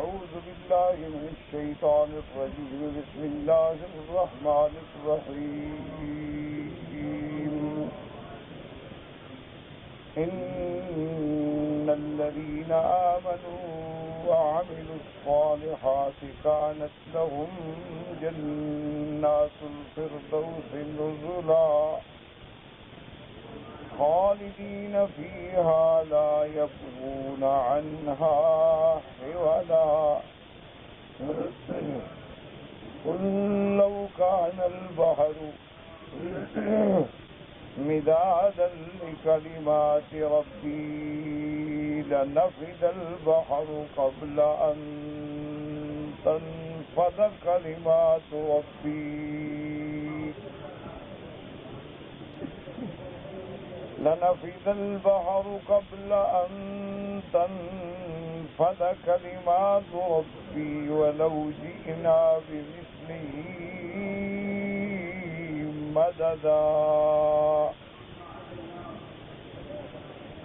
أعوذ بالله من الشيطان الرجيم بسم الله الرحمن الرحيم إن الذين آمنوا وعملوا الصالحات كانت لهم جنات الفردوس نزلا خالدين فيها لا يبغون عنها حولا قل لو كان البحر مدادا لكلمات ربي لنفد البحر قبل أن تنفد كلمات ربي لنفد البحر قبل أن تنفد كلمات ربي ولو جئنا بمثله مددا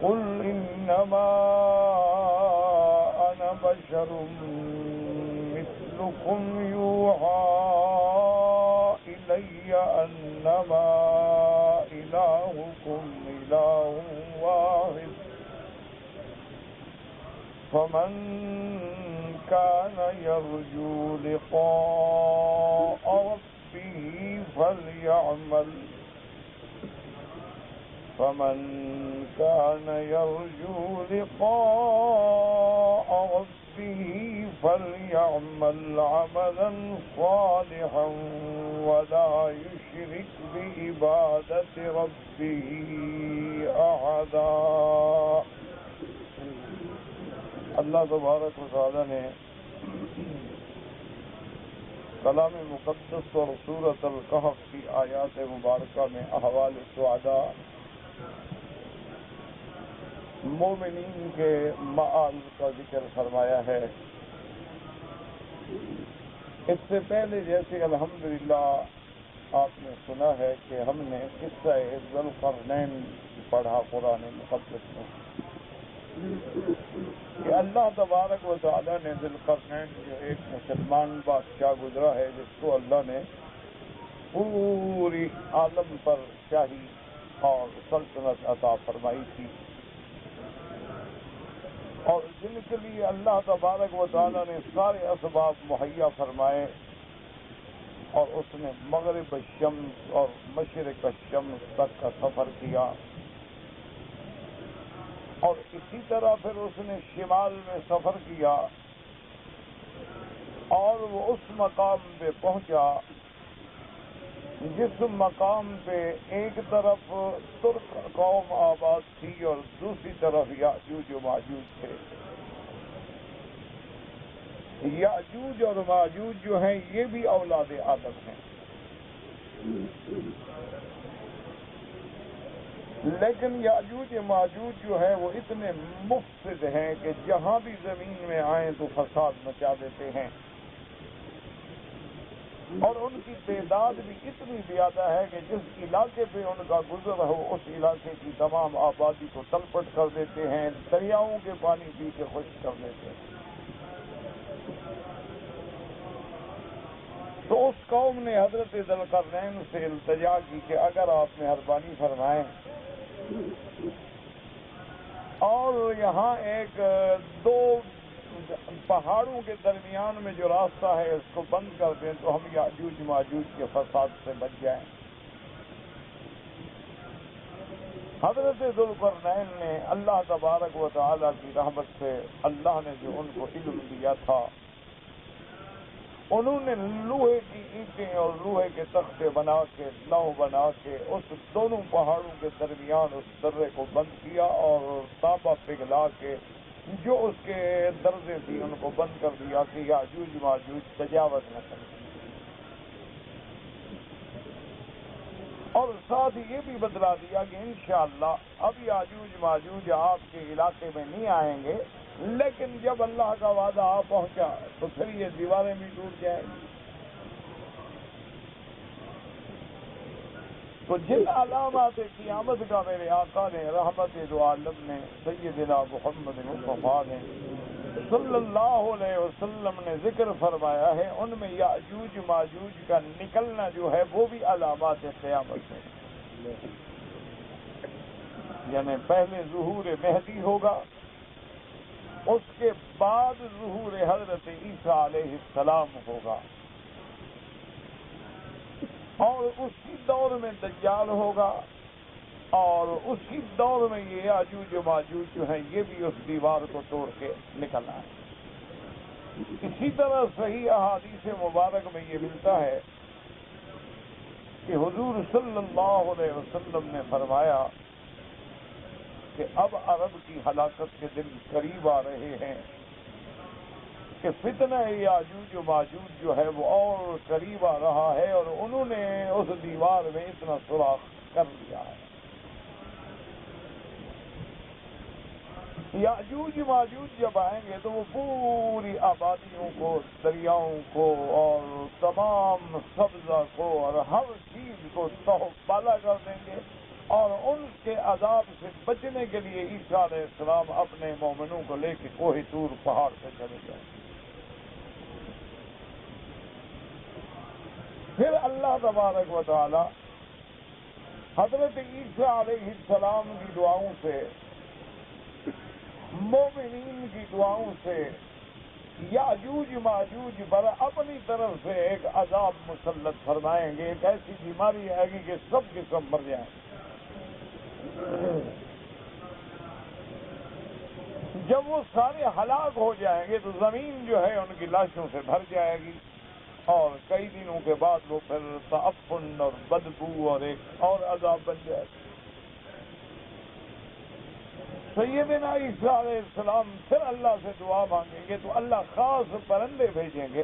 قل إنما أنا بشر مثلكم يوحى إلي أنما إلهكم إله واحد فمن كان يرجو لقاء ربه فليعمل فمن كان يرجو لقاء ربه فليعمل عملا صالحا ولا يشرك بعبادة ربه أحدا. اللہ تبارک و تعالی نے کلام مقدس اور سورۃ الکہف کی آیات مبارکہ میں احوال سعداء مومنین کے معال کا ذکر فرمایا ہے. اس سے پہلے جیسے الحمدللہ آپ نے سنا ہے کہ ہم نے قصہ ذوالقرنین پڑھا قرآن مقدس میں کہ اللہ تبارک و تعالیٰ نے ذوالقرنین جو ایک مسلمان بادشاہ گزرا ہے جس کو اللہ نے پوری عالم پر شاہی اور سلطنت عطا فرمائی تھی اور جن کے لیے اللہ تبارک و تعالیٰ نے سارے اسباب مہیا فرمائے اور اس نے مغرب الشمس اور مشرق الشمس تک کا سفر کیا اور اسی طرح پھر اس نے شمال میں سفر کیا اور وہ اس مقام پہ پہنچا جس مقام پہ ایک طرف ترک قوم آباد تھی اور دوسری طرف یاجوج و ماجوج تھے. یاجوج اور ماجوج جو ہیں یہ بھی اولاد آدم ہیں، لیکن یاجوج ماجوج جو ہے وہ اتنے مفسد ہیں کہ جہاں بھی زمین میں آئیں تو فساد مچا دیتے ہیں اور ان کی تعداد بھی اتنی زیادہ ہے کہ جس علاقے پہ ان کا گزر ہو اس علاقے کی تمام آبادی کو تلپٹ کر دیتے ہیں، دریاؤں کے پانی پی کے خشک کر دیتے ہیں. تو اس قوم نے حضرت ذوالقرنین سے التجا کی کہ اگر آپ مہربانی فرمائیں اور یہاں ایک دو پہاڑوں کے درمیان میں جو راستہ ہے اس کو بند کر دیں تو ہم یاجوج ماجوج کے فساد سے بچ جائیں. حضرت ذوالقرنین نے اللہ تبارک و تعالیٰ کی رحمت سے اللہ نے جو ان کو علم دیا تھا انہوں نے لوہے کی اینٹیں اور لوہے کے تختے بنا کے نو بنا کے اس دونوں پہاڑوں کے درمیان اس درے کو بند کیا اور تانبا پگھلا کے جو اس کے درزیں تھی ان کو بند کر دیا کہ یاجوج ماجوج تجاوز نہ کریں. اور ساتھ یہ بھی بتلا دیا کہ انشاءاللہ اب یاجوج ماجوج آپ کے علاقے میں نہیں آئیں گے، لیکن جب اللہ کا وعدہ آ پہنچا تو پھر یہ دیواریں بھی ٹوٹ جائیں گی. تو جن علامات قیامت کا میرے آقا نے رحمت دو عالم نے سیدنا محمد مصطفیٰ نے صلی اللہ علیہ وسلم نے ذکر فرمایا ہے، ان میں یاجوج ماجوج کا نکلنا جو ہے وہ بھی علامات قیامت ہے۔ یعنی پہلے ظہور مہدی ہوگا، اس کے بعد ظہور حضرت عیسیٰ علیہ السلام ہوگا، اور اسی دور میں دجال ہوگا، اور اسی دور میں یہ یاجوج و ماجوج جو ہیں یہ بھی اس دیوار کو توڑ کے نکل آئے۔ اسی طرح صحیح احادیث مبارک میں یہ ملتا ہے کہ حضور صلی اللہ علیہ وسلم نے فرمایا کہ اب عرب کی ہلاکت کے دن قریب آ رہے ہیں، کہ فتنہ یاجوج و ماجوج جو ہے وہ اور قریب آ رہا ہے، اور انہوں نے اس دیوار میں اتنا سوراخ کر لیا ہے۔ یاجوج ماجوج جب آئیں گے تو وہ پوری آبادیوں کو، دریاؤں کو، اور تمام سبزہ کو، اور ہر چیز کو بالا کر دیں گے، اور ان کے عذاب سے بچنے کے لیے عیسیٰ علیہ السلام اپنے مومنوں کو لے کے کوہ طور پہاڑ پہ چلے جائیں گے۔ پھر اللہ تبارک و تعالی حضرت عیسیٰ علیہ السلام کی دعاؤں سے، مومنین کی دعاؤں سے یاجوج ماجوج پر اپنی طرف سے ایک عذاب مسلط فرمائیں گے، ایک ایسی بیماری آئے گی کہ سب کے سب مر جائیں گے۔ جب وہ سارے ہلاک ہو جائیں گے تو زمین جو ہے ان کی لاشوں سے بھر جائے گی، اور کئی دنوں کے بعد وہ پھر تعفن اور بدبو اور ایک اور عذاب بن جائے گا۔ سیدنا عیسیٰ علیہ السلام پھر اللہ سے دعا مانگیں گے تو اللہ خاص پرندے بھیجیں گے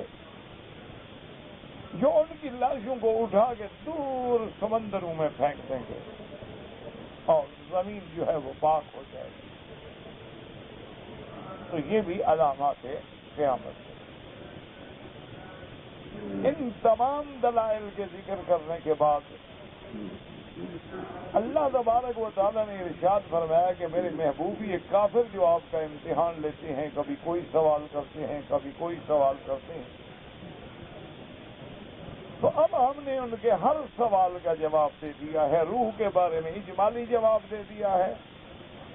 جو ان کی لاشوں کو اٹھا کے دور سمندروں میں پھینک دیں گے، اور زمین جو ہے وہ پاک ہو جائے گی۔ تو یہ بھی علامات قیامت ہے۔ ان تمام دلائل کے ذکر کرنے کے بعد اللہ تبارک و تعالیٰ نے ارشاد فرمایا کہ میرے محبوب یہ کافر جو آپ کا امتحان لیتے ہیں، کبھی کوئی سوال کرتے ہیں، کبھی کوئی سوال کرتے ہیں، تو اب ہم نے ان کے ہر سوال کا جواب دے دیا ہے۔ روح کے بارے میں اجمالی جواب دے دیا ہے،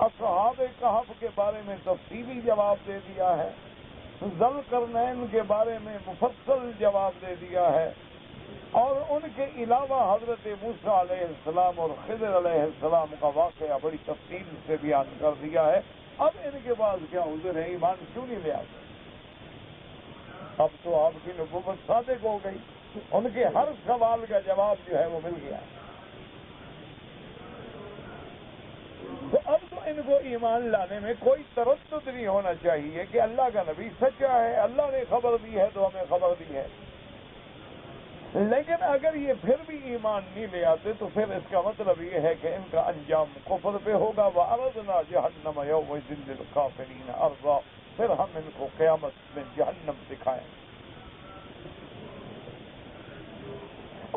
اصحاب کہف کے بارے میں تفصیلی جواب دے دیا ہے، ذوالقرنین کے بارے میں مفصل جواب دے دیا ہے، اور ان کے علاوہ حضرت موسیٰ علیہ السلام اور خضر علیہ السلام کا واقعہ بڑی تفصیل سے بیان کر دیا ہے۔ اب ان کے بعد کیا عذر ہے؟ ایمان کیوں نہیں لے آتے؟ اب تو آپ کی نبوت صادق ہو گئی، ان کے ہر سوال کا جواب جو ہے وہ مل گیا۔ تو اب تو ان کو ایمان لانے میں کوئی تردد نہیں ہونا چاہیے کہ اللہ کا نبی سچا ہے، اللہ نے خبر دی ہے تو ہمیں خبر دی ہے۔ لیکن اگر یہ پھر بھی ایمان نہیں لے آتے تو پھر اس کا مطلب یہ ہے کہ ان کا انجام کفر پہ ہوگا۔ وَعَرَضْنَا جَهَنَّمَ يَوْمَئِذٍ لِّلْكَافِرِينَ عَرْضًا، پھر ہم ان کو قیامت میں جہنم دکھائیں،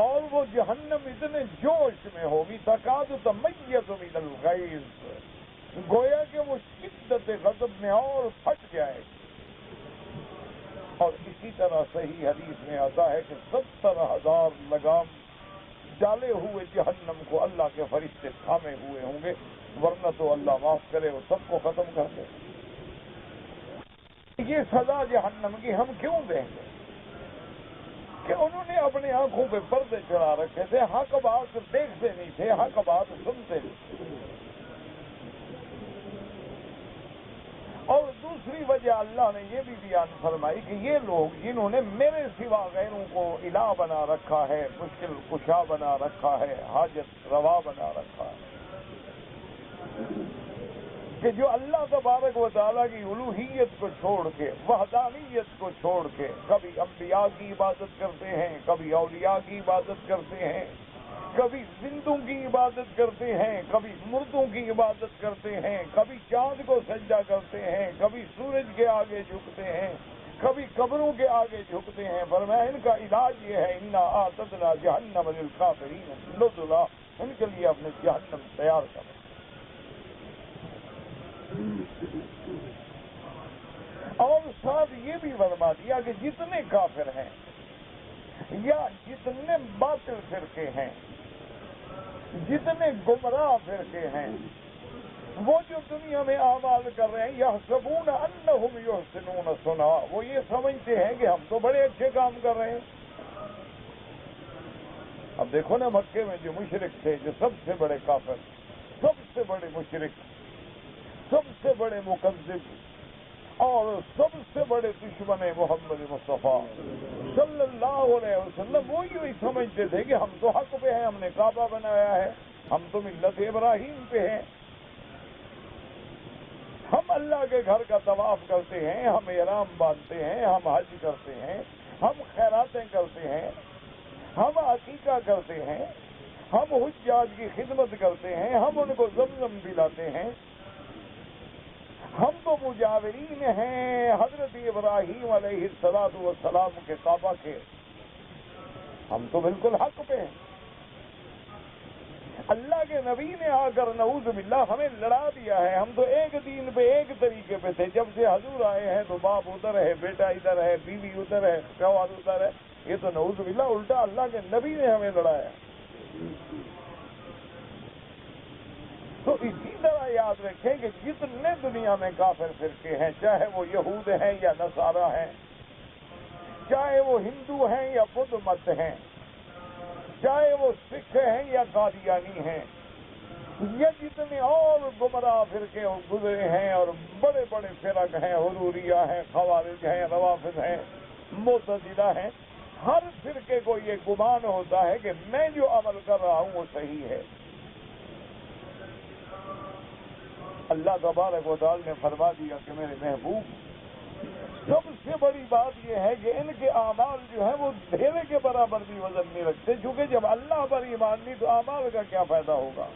اور وہ جہنم اتنے جوش میں ہوگی تَكَادُ تَمَيَّزُ مِنَ الْغَيْظِ، گویا کہ وہ شدت غضب میں اور پھٹ جائے گی۔ اور اسی طرح صحیح حدیث میں آتا ہے کہ 70,000 لگام ڈالے ہوئے جہنم کو اللہ کے فرشتے تھامے ہوئے ہوں گے، ورنہ تو اللہ معاف کرے وہ سب کو ختم کر دے۔ یہ سزا جہنم کی ہم کیوں دیں گے؟ کہ انہوں نے اپنی آنکھوں پہ پردے چڑھا رکھے تھے، حق بات دیکھتے نہیں تھے، حق بات سنتے نہیں تھے۔ اور دوسری وجہ اللہ نے یہ بھی بیان فرمائی کہ یہ لوگ جنہوں نے میرے سوا غیروں کو الہ بنا رکھا ہے، مشکل کشا بنا رکھا ہے، حاجت روا بنا رکھا ہے، کہ جو اللہ تبارک و تعالیٰ کی الوہیت کو چھوڑ کے، وحدانیت کو چھوڑ کے، کبھی انبیاء کی عبادت کرتے ہیں، کبھی اولیاء کی عبادت کرتے ہیں، کبھی زندوں کی عبادت کرتے ہیں، کبھی مردوں کی عبادت کرتے ہیں، کبھی چاند کو سجدہ کرتے ہیں، کبھی سورج کے آگے جھکتے ہیں، کبھی قبروں کے آگے جھکتے ہیں۔ فرمایا ان کا علاج یہ ہے، انا اعتدنا جہنم للکافرین نزلا، ان کے لیے اپنے جہنم تیار کریں۔ اور ساتھ یہ بھی فرما دیا کہ جتنے کافر ہیں یا جتنے باطل فرقے ہیں، جتنے گمراہ فرقے ہیں، وہ جو دنیا میں اعمال کر رہے ہیں، یحسبون انہم یحسنون صنعا، وہ یہ سمجھتے ہیں کہ ہم تو بڑے اچھے کام کر رہے ہیں۔ اب دیکھو نا، مکے میں جو مشرک تھے، جو سب سے بڑے کافر، سب سے بڑے مشرک، سب سے بڑے مکذب اور سب سے بڑے دشمن محمد مصطفیٰ صلی اللہ علیہ وسلم، وہ یوں ہی سمجھتے تھے کہ ہم تو حق پہ ہیں، ہم نے کعبہ بنایا ہے، ہم تو ملت ابراہیم پہ ہیں، ہم اللہ کے گھر کا طواف کرتے ہیں، ہم احرام باندھتے ہیں، ہم حج کرتے ہیں، ہم خیراتیں کرتے ہیں، ہم عقیقہ کرتے ہیں، ہم حجاج کی خدمت کرتے ہیں، ہم ان کو زمزم پلاتے ہیں، ہم تو مجاورین ہیں حضرت ابراہیم علیہ السلام کے کعبہ کے، ہم تو بالکل حق پہ ہیں۔ اللہ کے نبی نے آ کر نعوذ باللہ ہمیں لڑا دیا ہے، ہم تو ایک دین پہ ایک طریقے پہ تھے، جب سے حضور آئے ہیں تو باپ ادھر ہے، بیٹا ادھر ہے، بیوی ادھر ہے، شوہر ادھر ہے، یہ تو نعوذ باللہ الٹا اللہ کے نبی نے ہمیں لڑایا۔ تو اسی طرح یاد رکھیں کہ جتنے دنیا میں کافر فرقے ہیں، چاہے وہ یہود ہیں یا نصارہ ہیں، چاہے وہ ہندو ہیں یا بدھ مت ہیں، چاہے وہ سکھ ہیں یا قادیانی ہیں، یا جتنے اور گمراہ فرقے گزرے ہیں اور بڑے بڑے فرق ہیں، حروریہ ہیں، خوارج ہیں، روافض ہیں، معتزلہ ہیں، ہر فرقے کو یہ گمان ہوتا ہے کہ میں جو عمل کر رہا ہوں وہ صحیح ہے۔ اللہ تبارک و تعالی نے فرما دیا کہ میرے محبوب، سب سے بڑی بات یہ ہے کہ ان کے اعمال جو ہیں وہ ڈھیرے کے برابر بھی وزن نہیں رکھتے، چونکہ جب اللہ پر ایمان نہیں تو اعمال کا کیا فائدہ ہوگا؟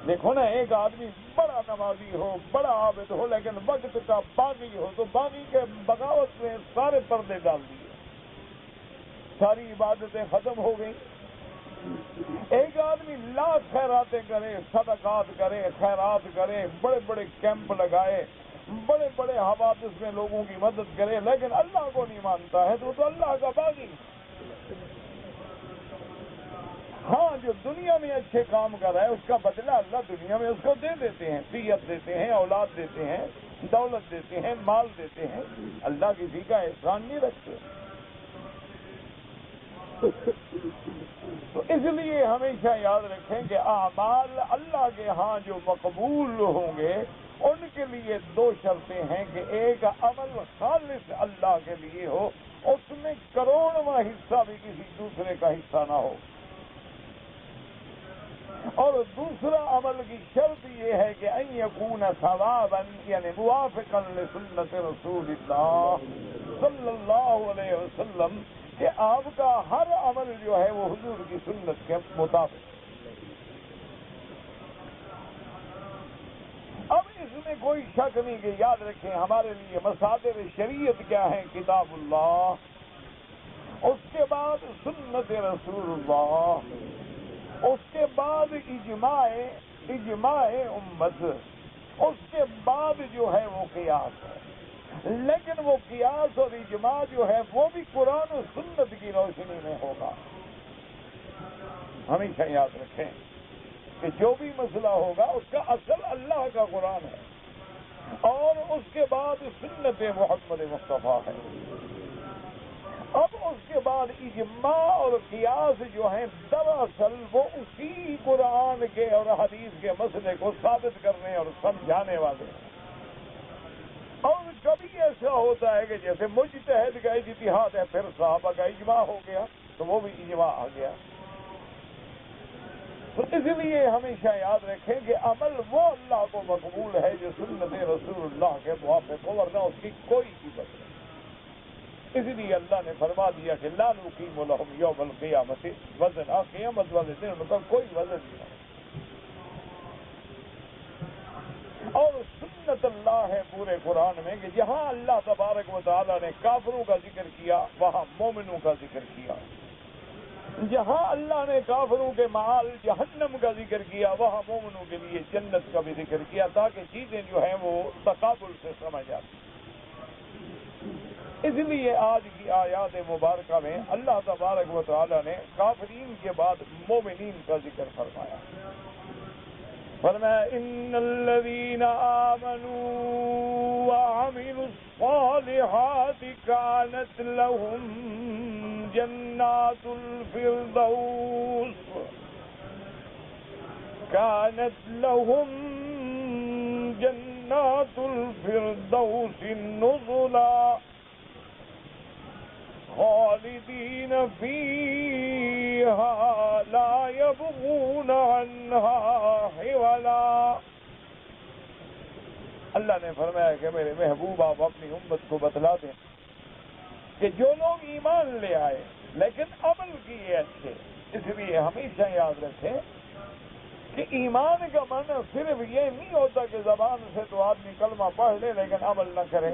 دیکھو نا، ایک آدمی بڑا نمازی ہو، بڑا عابد ہو، لیکن وقت کا باغی ہو تو باغی کے بغاوت میں سارے پردے ڈال دیے، ساری عبادتیں ختم ہو گئیں۔ ایک آدمی لاکھ خیراتیں کرے، صدقات کرے، خیرات کرے، بڑے بڑے کیمپ لگائے، بڑے بڑے حوادث میں لوگوں کی مدد کرے، لیکن اللہ کو نہیں مانتا ہے تو وہ تو اللہ کا باغی۔ ہاں، جو دنیا میں اچھے کام کر رہا ہے اس کا بدلہ اللہ دنیا میں اس کو دے دیتے ہیں، صحت دیتے ہیں، اولاد دیتے ہیں، دولت دیتے ہیں، مال دیتے ہیں، اللہ کسی کا احسان نہیں رکھتے۔ تو اس لیے ہمیشہ یاد رکھیں کہ اعمال اللہ کے ہاں جو مقبول ہوں گے ان کے لیے دو شرطیں ہیں کہ ایک عمل خالص اللہ کے لیے ہو، اس میں کروڑواں حصہ بھی کسی دوسرے کا حصہ نہ ہو، اور دوسرا عمل کی شرط یہ ہے کہ ان یکون ثوابا، یعنی موافقا لسنت رسول اللہ صلی اللہ علیہ وسلم، کہ آپ کا ہر عمل جو ہے وہ حضور کی سنت کے مطابق۔ اب اس میں کوئی شک نہیں کہ یاد رکھیں ہمارے لیے مصادر شریعت کیا ہیں؟ کتاب اللہ، اس کے بعد سنت رسول اللہ، اس کے بعد اجماع امت، اس کے بعد جو ہے وہ قیاس ہے، لیکن وہ قیاس اور اجماع جو ہے وہ بھی قرآن و سنت کی روشنی میں ہوگا۔ ہمیشہ یاد رکھیں کہ جو بھی مسئلہ ہوگا اس کا اصل اللہ کا قرآن ہے اور اس کے بعد سنت محمد مصطفیٰ ہے۔ اب اس کے بعد اجماع اور قیاس جو ہیں دراصل وہ اسی قرآن کے اور حدیث کے مسئلے کو ثابت کرنے اور سمجھانے والے ہیں۔ اور کبھی ایسا ہوتا ہے کہ جیسے مجتہد کا اجتہاد ہے، پھر صحابہ کا اجماع ہو گیا تو وہ بھی اجماع آ گیا۔ تو اس لیے ہمیشہ یاد رکھیں کہ عمل وہ اللہ کو مقبول ہے جو سنت رسول اللہ کے موافق ہو، ورنہ اس کی کوئی قیمت نہیں۔ اس لیے اللہ نے فرما دیا کہ لا نقیم لهم یوم القیامت وزنا، قیامت والے دن ان کا کوئی وزن نہیں ہے۔ اور سنت اللہ ہے پورے قرآن میں کہ جہاں اللہ تبارک و تعالی نے کافروں کا ذکر کیا وہاں مومنوں کا ذکر کیا، جہاں اللہ نے کافروں کے معال جہنم کا ذکر کیا وہاں مومنوں کے لیے جنت کا بھی ذکر کیا تاکہ چیزیں جو ہیں وہ تقابل سے سمجھ آتی. اس لیے آج کی آیات مبارکہ میں اللہ تبارک و تعالی نے کافرین کے بعد مومنین کا ذکر فرمایا. فرمایا ان الذین آمنوا وعملوا الصالحات كانت لهم جنات الفردوس نزلا خالدین فیہا لا یبغون عنہا حولا. اللہ نے فرمایا کہ میرے محبوب آپ اپنی امت کو بتلا دیں کہ جو لوگ ایمان لے آئے لیکن عمل کیے اچھے. اس لیے ہمیشہ یاد رکھیں کہ ایمان کا معنی صرف یہ نہیں ہوتا کہ زبان سے تو آدمی کلمہ پڑھ لے لیکن عمل نہ کرے.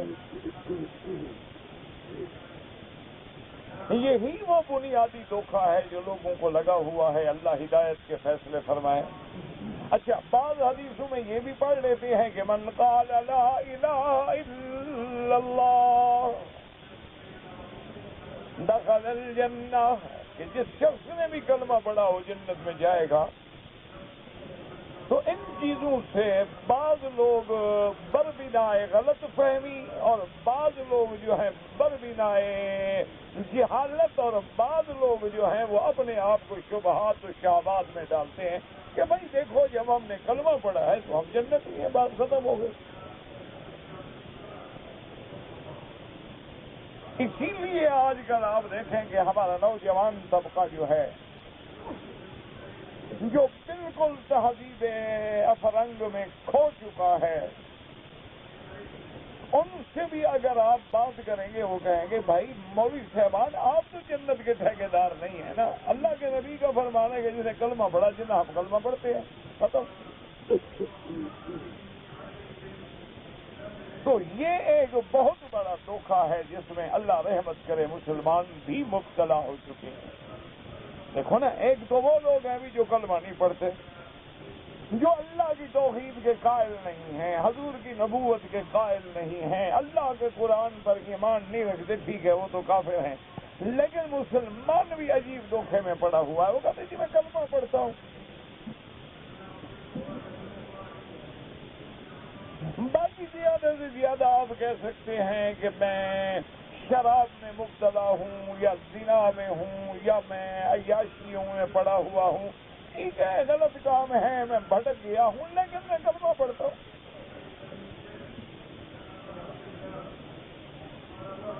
یہی وہ بنیادی دھوکہ ہے جو لوگوں کو لگا ہوا ہے. اللہ ہدایت کے فیصلے فرمائے. اچھا بعض حدیثوں میں یہ بھی پڑھ لیتے ہیں کہ من قال لا الہ الا اللہ دخل الجنہ، کہ جس شخص نے بھی کلمہ پڑھا ہو جنت میں جائے گا. تو ان چیزوں سے بعض لوگ بربنائے غلط فہمی اور بعض لوگ جو ہیں بربنائے جہالت اور بعض لوگ جو ہیں وہ اپنے آپ کو شبہات و شہوات میں ڈالتے ہیں کہ بھائی دیکھو جب ہم نے کلمہ پڑھا ہے تو ہم جنت میں، یہ بات ختم ہو گئی. اسی لیے آج کل آپ دیکھیں کہ ہمارا نوجوان طبقہ جو ہے جو بالکل تہذیب افرنگ میں کھو چکا ہے، ان سے بھی اگر آپ بات کریں گے وہ کہیں گے بھائی مولوی صاحبان آپ تو جنت کے ٹھیکیدار نہیں ہیں نا. اللہ کے نبی کا فرمان ہے کہ جسے کلمہ پڑھا جنہیں ہم کلمہ پڑھتے ہیں ختم. تو یہ ایک بہت بڑا دھوکہ ہے جس میں اللہ رحمت کرے مسلمان بھی مبتلا ہو چکے ہیں. دیکھو نا، ایک تو وہ لوگ ہیں بھی جو کلمہ نہیں پڑھتے، جو اللہ کی توحید کے قائل نہیں ہیں، حضور کی نبوت کے قائل نہیں ہیں، اللہ کے قرآن پر ایمان نہیں رکھتے. ٹھیک ہے وہ تو کافر ہیں، لیکن مسلمان بھی عجیب دھوکے میں پڑا ہوا ہے. وہ کہتے ہیں جی میں کلمہ پڑھتا ہوں. باقی زیادہ سے زیادہ آپ کہہ سکتے ہیں کہ میں شراب میں مبتلا ہوں یا زنا میں ہوں یا میں عیاشیوں میں پڑا ہوا ہوں. ٹھیک ہے غلط کام ہے، میں بھٹک گیا ہوں، لیکن میں کلمہ پڑھتا ہوں.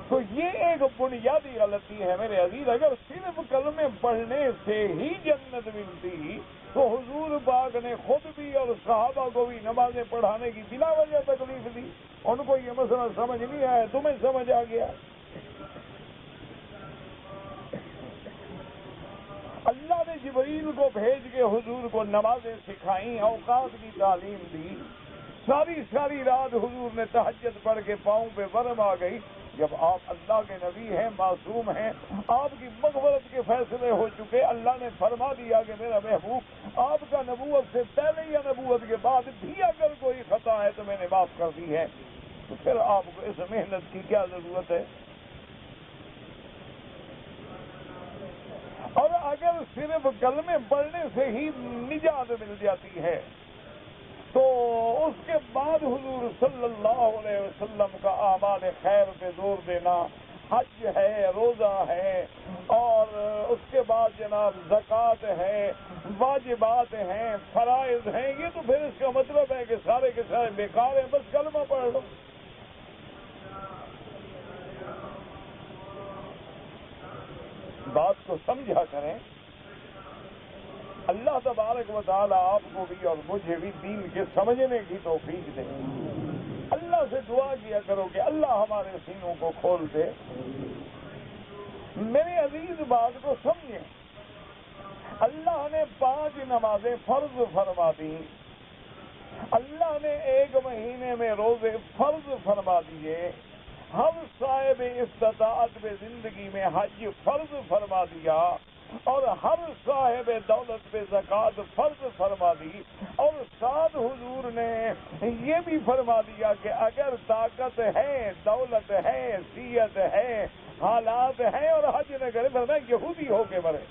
تو یہ ایک بنیادی غلطی ہے میرے عزیز. اگر صرف کلمے پڑھنے سے ہی جنت ملتی تو حضور پاک نے خود بھی اور صحابہ کو بھی نمازیں پڑھانے کی بلا وجہ تکلیف دی. ان کو یہ مسئلہ سمجھ نہیں آیا، تمہیں سمجھ آ گیا. اللہ نے جبریل کو بھیج کے حضور کو نمازیں سکھائیں، اوقات کی تعلیم دی. ساری رات حضور نے تہجد پڑھ کے پاؤں پہ ورم آ گئی. جب آپ اللہ کے نبی ہیں، معصوم ہیں، آپ کی مغفرت کے فیصلے ہو چکے، اللہ نے فرما دیا کہ میرا محبوب آپ کا نبوت سے پہلے یا نبوت کے بعد بھی اگر کوئی خطا ہے تو میں نے معاف کر دی ہے. تو پھر آپ کو اس محنت کی کیا ضرورت ہے؟ اور اگر صرف کلمے پڑھنے سے ہی نجات مل جاتی ہے تو اس کے بعد حضور صلی اللہ علیہ وسلم کا اعمال خیر پہ زور دینا، حج ہے، روزہ ہے، اور اس کے بعد جناب زکوٰۃ ہے، واجبات ہیں، فرائض ہیں، یہ تو پھر اس کا مطلب ہے کہ سارے کے سارے بیکار ہیں، بس کلمہ پڑھ لو. بات کو سمجھا کریں. اللہ تبارک و تعالیٰ آپ کو بھی اور مجھے بھی دین کے سمجھنے کی توفیق دے. اللہ سے دعا کیا کرو کہ اللہ ہمارے سینوں کو کھول دے. میرے عزیز بات کو سمجھیں. اللہ نے 5 نمازیں فرض فرما دی، اللہ نے 1 مہینے میں روزے فرض فرما دیے، ہر صاحب استطاعت میں زندگی میں حج فرض فرما دیا. اور ہر صاحب دولت پہ زکوٰۃ فرض فرما دی، اور ساتھ حضور نے یہ بھی فرما دیا کہ اگر طاقت ہے، دولت ہے، حیثیت ہے، حالات ہیں اور حج نہ کرے تو میں یہودی ہو کے مرے۔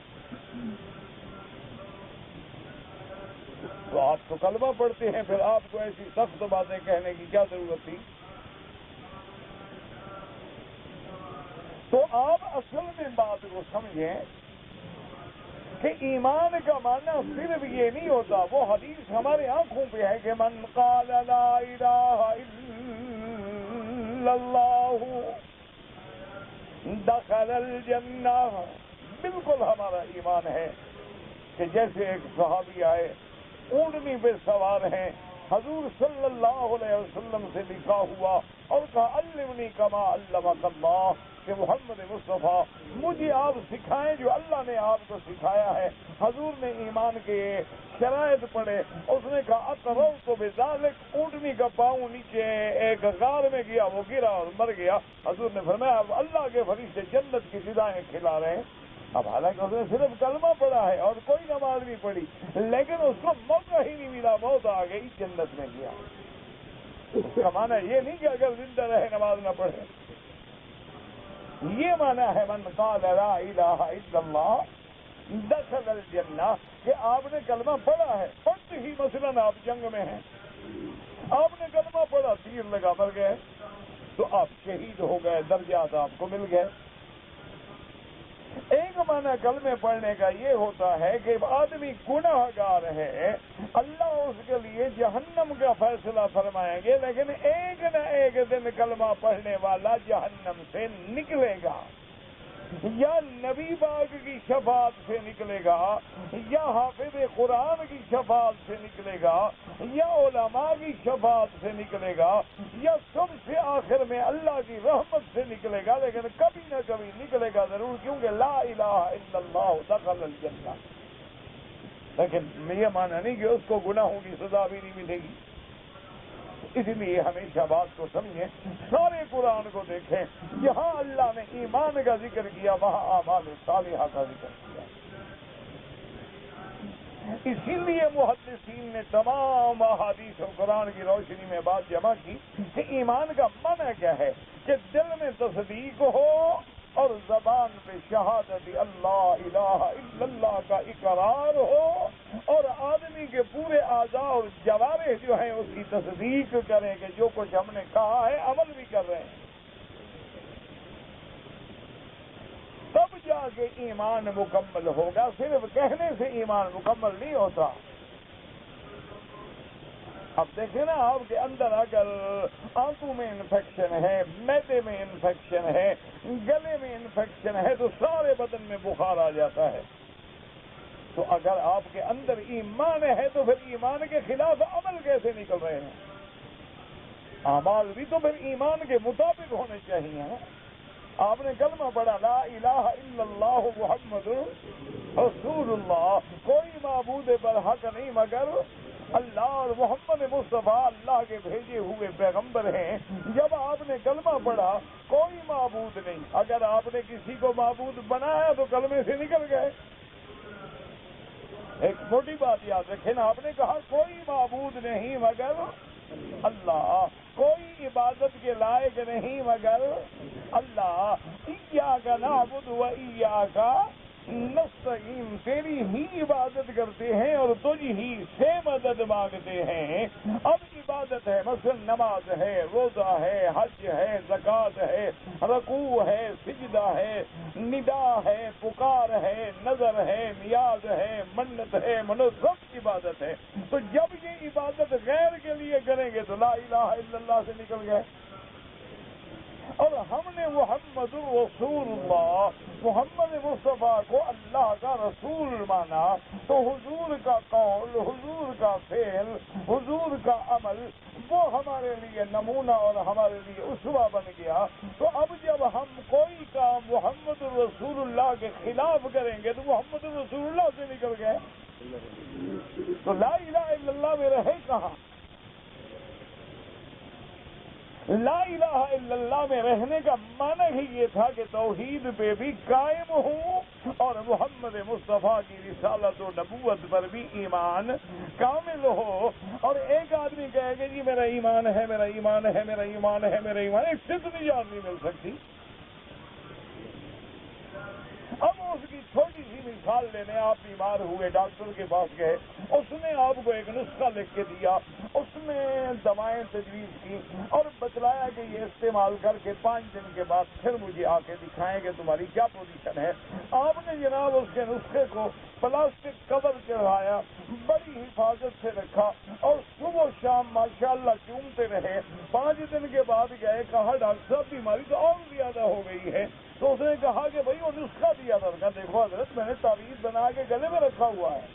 تو آپ تو کلمہ پڑھتے ہیں، پھر آپ کو ایسی سخت باتیں کہنے کی کیا ضرورت تھی؟ تو آپ اصل میں بات کو سمجھیں کہ ایمان کا معنی صرف یہ نہیں ہوتا، وہ حدیث ہمارے آنکھوں پہ ہے کہ من قال لا الہ الا اللہ دخل الجنہ، بالکل ہمارا ایمان ہے کہ جیسے ایک صحابی آئے، اونٹنی پہ سوار ہیں، حضور صلی اللہ علیہ وسلم سے لکھا ہوا اور کہا علمنی کما علمک اللہ، کہ محمد مصطفیٰ مجھے آپ سکھائیں جو اللہ نے آپ کو سکھایا ہے۔ حضور نے ایمان کے شرائط پڑھے، اس نے کہا اقررت بذلک، اونٹنی کا پاؤں نیچے ایک غار میں گیا، وہ گرا اور مر گیا۔ حضور نے فرمایا اب اللہ کے فرشتے جنت کی فضائیں کھلا رہے ہیں۔ اب حالانکہ اس نے صرف کلمہ پڑھا ہے اور کوئی نماز نہیں پڑھی، لیکن اس کو موقع ہی نہیں ملا، موت آ گئی، جنت میں گیا۔ اس کا معنی یہ نہیں کہ اگر زندہ رہے نماز نہ پڑھے، یہ معنی ہے من قال لا الہ الا اللہ دخل الجنہ، کہ آپ نے کلمہ پڑھا ہے، پڑھتے ہی مثلاً آپ جنگ میں ہیں، آپ نے کلمہ پڑھا، تیر لگا مر گئے، تو آپ شہید ہو گئے، درجات آپ کو مل گئے۔ ایک معنی کلمے پڑھنے کا یہ ہوتا ہے کہ آدمی گناہ گار ہے، اللہ اس کے لیے جہنم کا فیصلہ فرمائیں گے، لیکن ایک نہ ایک دن کلمہ پڑھنے والا جہنم سے نکلے گا، یا نبی پاک کی شفاعت سے نکلے گا، یا حافظ قرآن کی شفاعت سے نکلے گا، یا علماء کی شفاعت سے نکلے گا، یا سب سے آخر میں اللہ کی رحمت سے نکلے گا، لیکن کبھی نہ کبھی نکلے گا ضرور، کیونکہ لا الہ الا اللہ دخل الجنہ۔ لیکن یہ معنی نہیں کہ اس کو گناہوں کی سزا بھی نہیں ملے گی۔ اس لیے ہمیشہ بات کو سمجھیں، سارے قرآن کو دیکھیں، جہاں اللہ نے ایمان کا ذکر کیا وہاں اعمال صالحہ کا ذکر کیا۔ اسی لیے محدثین نے تمام احادیث اور قرآن کی روشنی میں بات جمع کی کہ ایمان کا معنی کیا ہے، کہ دل میں تصدیق ہو اور زبان پہ شہادت اللہ الہ الا اللہ کا اقرار ہو، اور آدمی کے پورے اعضاء اور جوارح جو ہیں اس کی تصدیق کریں کہ جو کچھ ہم نے کہا ہے عمل بھی کر رہے ہیں، تب جا کے ایمان مکمل ہوگا۔ صرف کہنے سے ایمان مکمل نہیں ہوتا۔ اب دیکھیں نا، آپ کے اندر اگر آنکھوں میں انفیکشن ہے، معدے میں انفیکشن ہے، گلے میں انفیکشن ہے، تو سارے بدن میں بخار آ جاتا ہے۔ تو اگر آپ کے اندر ایمان ہے تو پھر ایمان کے خلاف عمل کیسے نکل رہے ہیں؟ اعمال بھی تو پھر ایمان کے مطابق ہونے چاہیے۔ آپ نے کلمہ پڑھا لا الہ الا اللہ محمد رسول اللہ، کوئی معبود برحق نہیں مگر اللہ، اور محمد مصطفیٰ اللہ کے بھیجے ہوئے پیغمبر ہیں۔ جب آپ نے کلمہ پڑھا کوئی معبود نہیں، اگر آپ نے کسی کو معبود بنایا تو کلمے سے نکل گئے۔ ایک موٹی بات یاد رکھیں نا، آپ نے کہا کوئی معبود نہیں مگر اللہ، کوئی عبادت کے لائق نہیں مگر اللہ، ایاک نعبد و ایاک نستعین، تیری ہی عبادت کرتے ہیں اور تجھ ہی سے مدد مانگتے ہیں۔ اب عبادت ہے، مثلا نماز ہے، روزہ ہے، حج ہے، زکوٰۃ ہے، رکوع ہے، سجدہ ہے، ندا ہے، پکار ہے، نظر ہے، نیاز ہے، منت ہے، سب عبادت ہے۔ تو جب یہ عبادت غیر کے لیے کریں گے تو لا الہ الا اللہ سے نکل گئے۔ اور ہم نے محمد رسول اللہ، محمد مصطفیٰ کو اللہ کا رسول مانا، تو حضور کا قول، حضور کا فعل، حضور کا عمل وہ ہمارے لیے نمونہ اور ہمارے لیے اسوہ بن گیا۔ تو اب جب ہم کوئی کام محمد رسول اللہ کے خلاف کریں گے تو محمد رسول اللہ سے نکل گئے، تو لا الہ الا اللہ میں رہے کہاں؟ لا الہ الا اللہ میں رہنے کا معنی ہی یہ تھا کہ توحید پہ بھی قائم ہوں اور محمد مصطفیٰ کی رسالت و نبوت پر بھی ایمان کامل ہو. اور ایک آدمی کہے کہ جی میرا ایمان ہے، میرا ایمان ہے، میرا ایمان ہے، میرا ایمان، اس سے تو نجات نہیں مل سکتی. اب اس کی چھوٹی سی مثال لینے، آپ بیمار ہوئے، ڈاکٹر کے پاس گئے، اس نے آپ کو ایک نسخہ لکھ کے دیا، اس میں دوائیں تجویز کی اور بتلایا کہ یہ استعمال کر کے 5 دن کے بعد پھر مجھے آ کے دکھائیں کہ تمہاری کیا پوزیشن ہے. آپ نے جناب اس کے نسخے کو پلاسٹک کور چڑھایا، بڑی حفاظت سے رکھا اور صبح و شام ماشاءاللہ چومتے رہے. 5 دن کے بعد گئے، کہا ڈاکٹر صاحب بیماری تو اور زیادہ ہو گئی ہے. تو اس نے کہا کہ بھائی وہ نسخہ دیا تھا. کہا دیکھو حضرت، میں نے تعویذ بنا کے گلے میں رکھا ہوا ہے،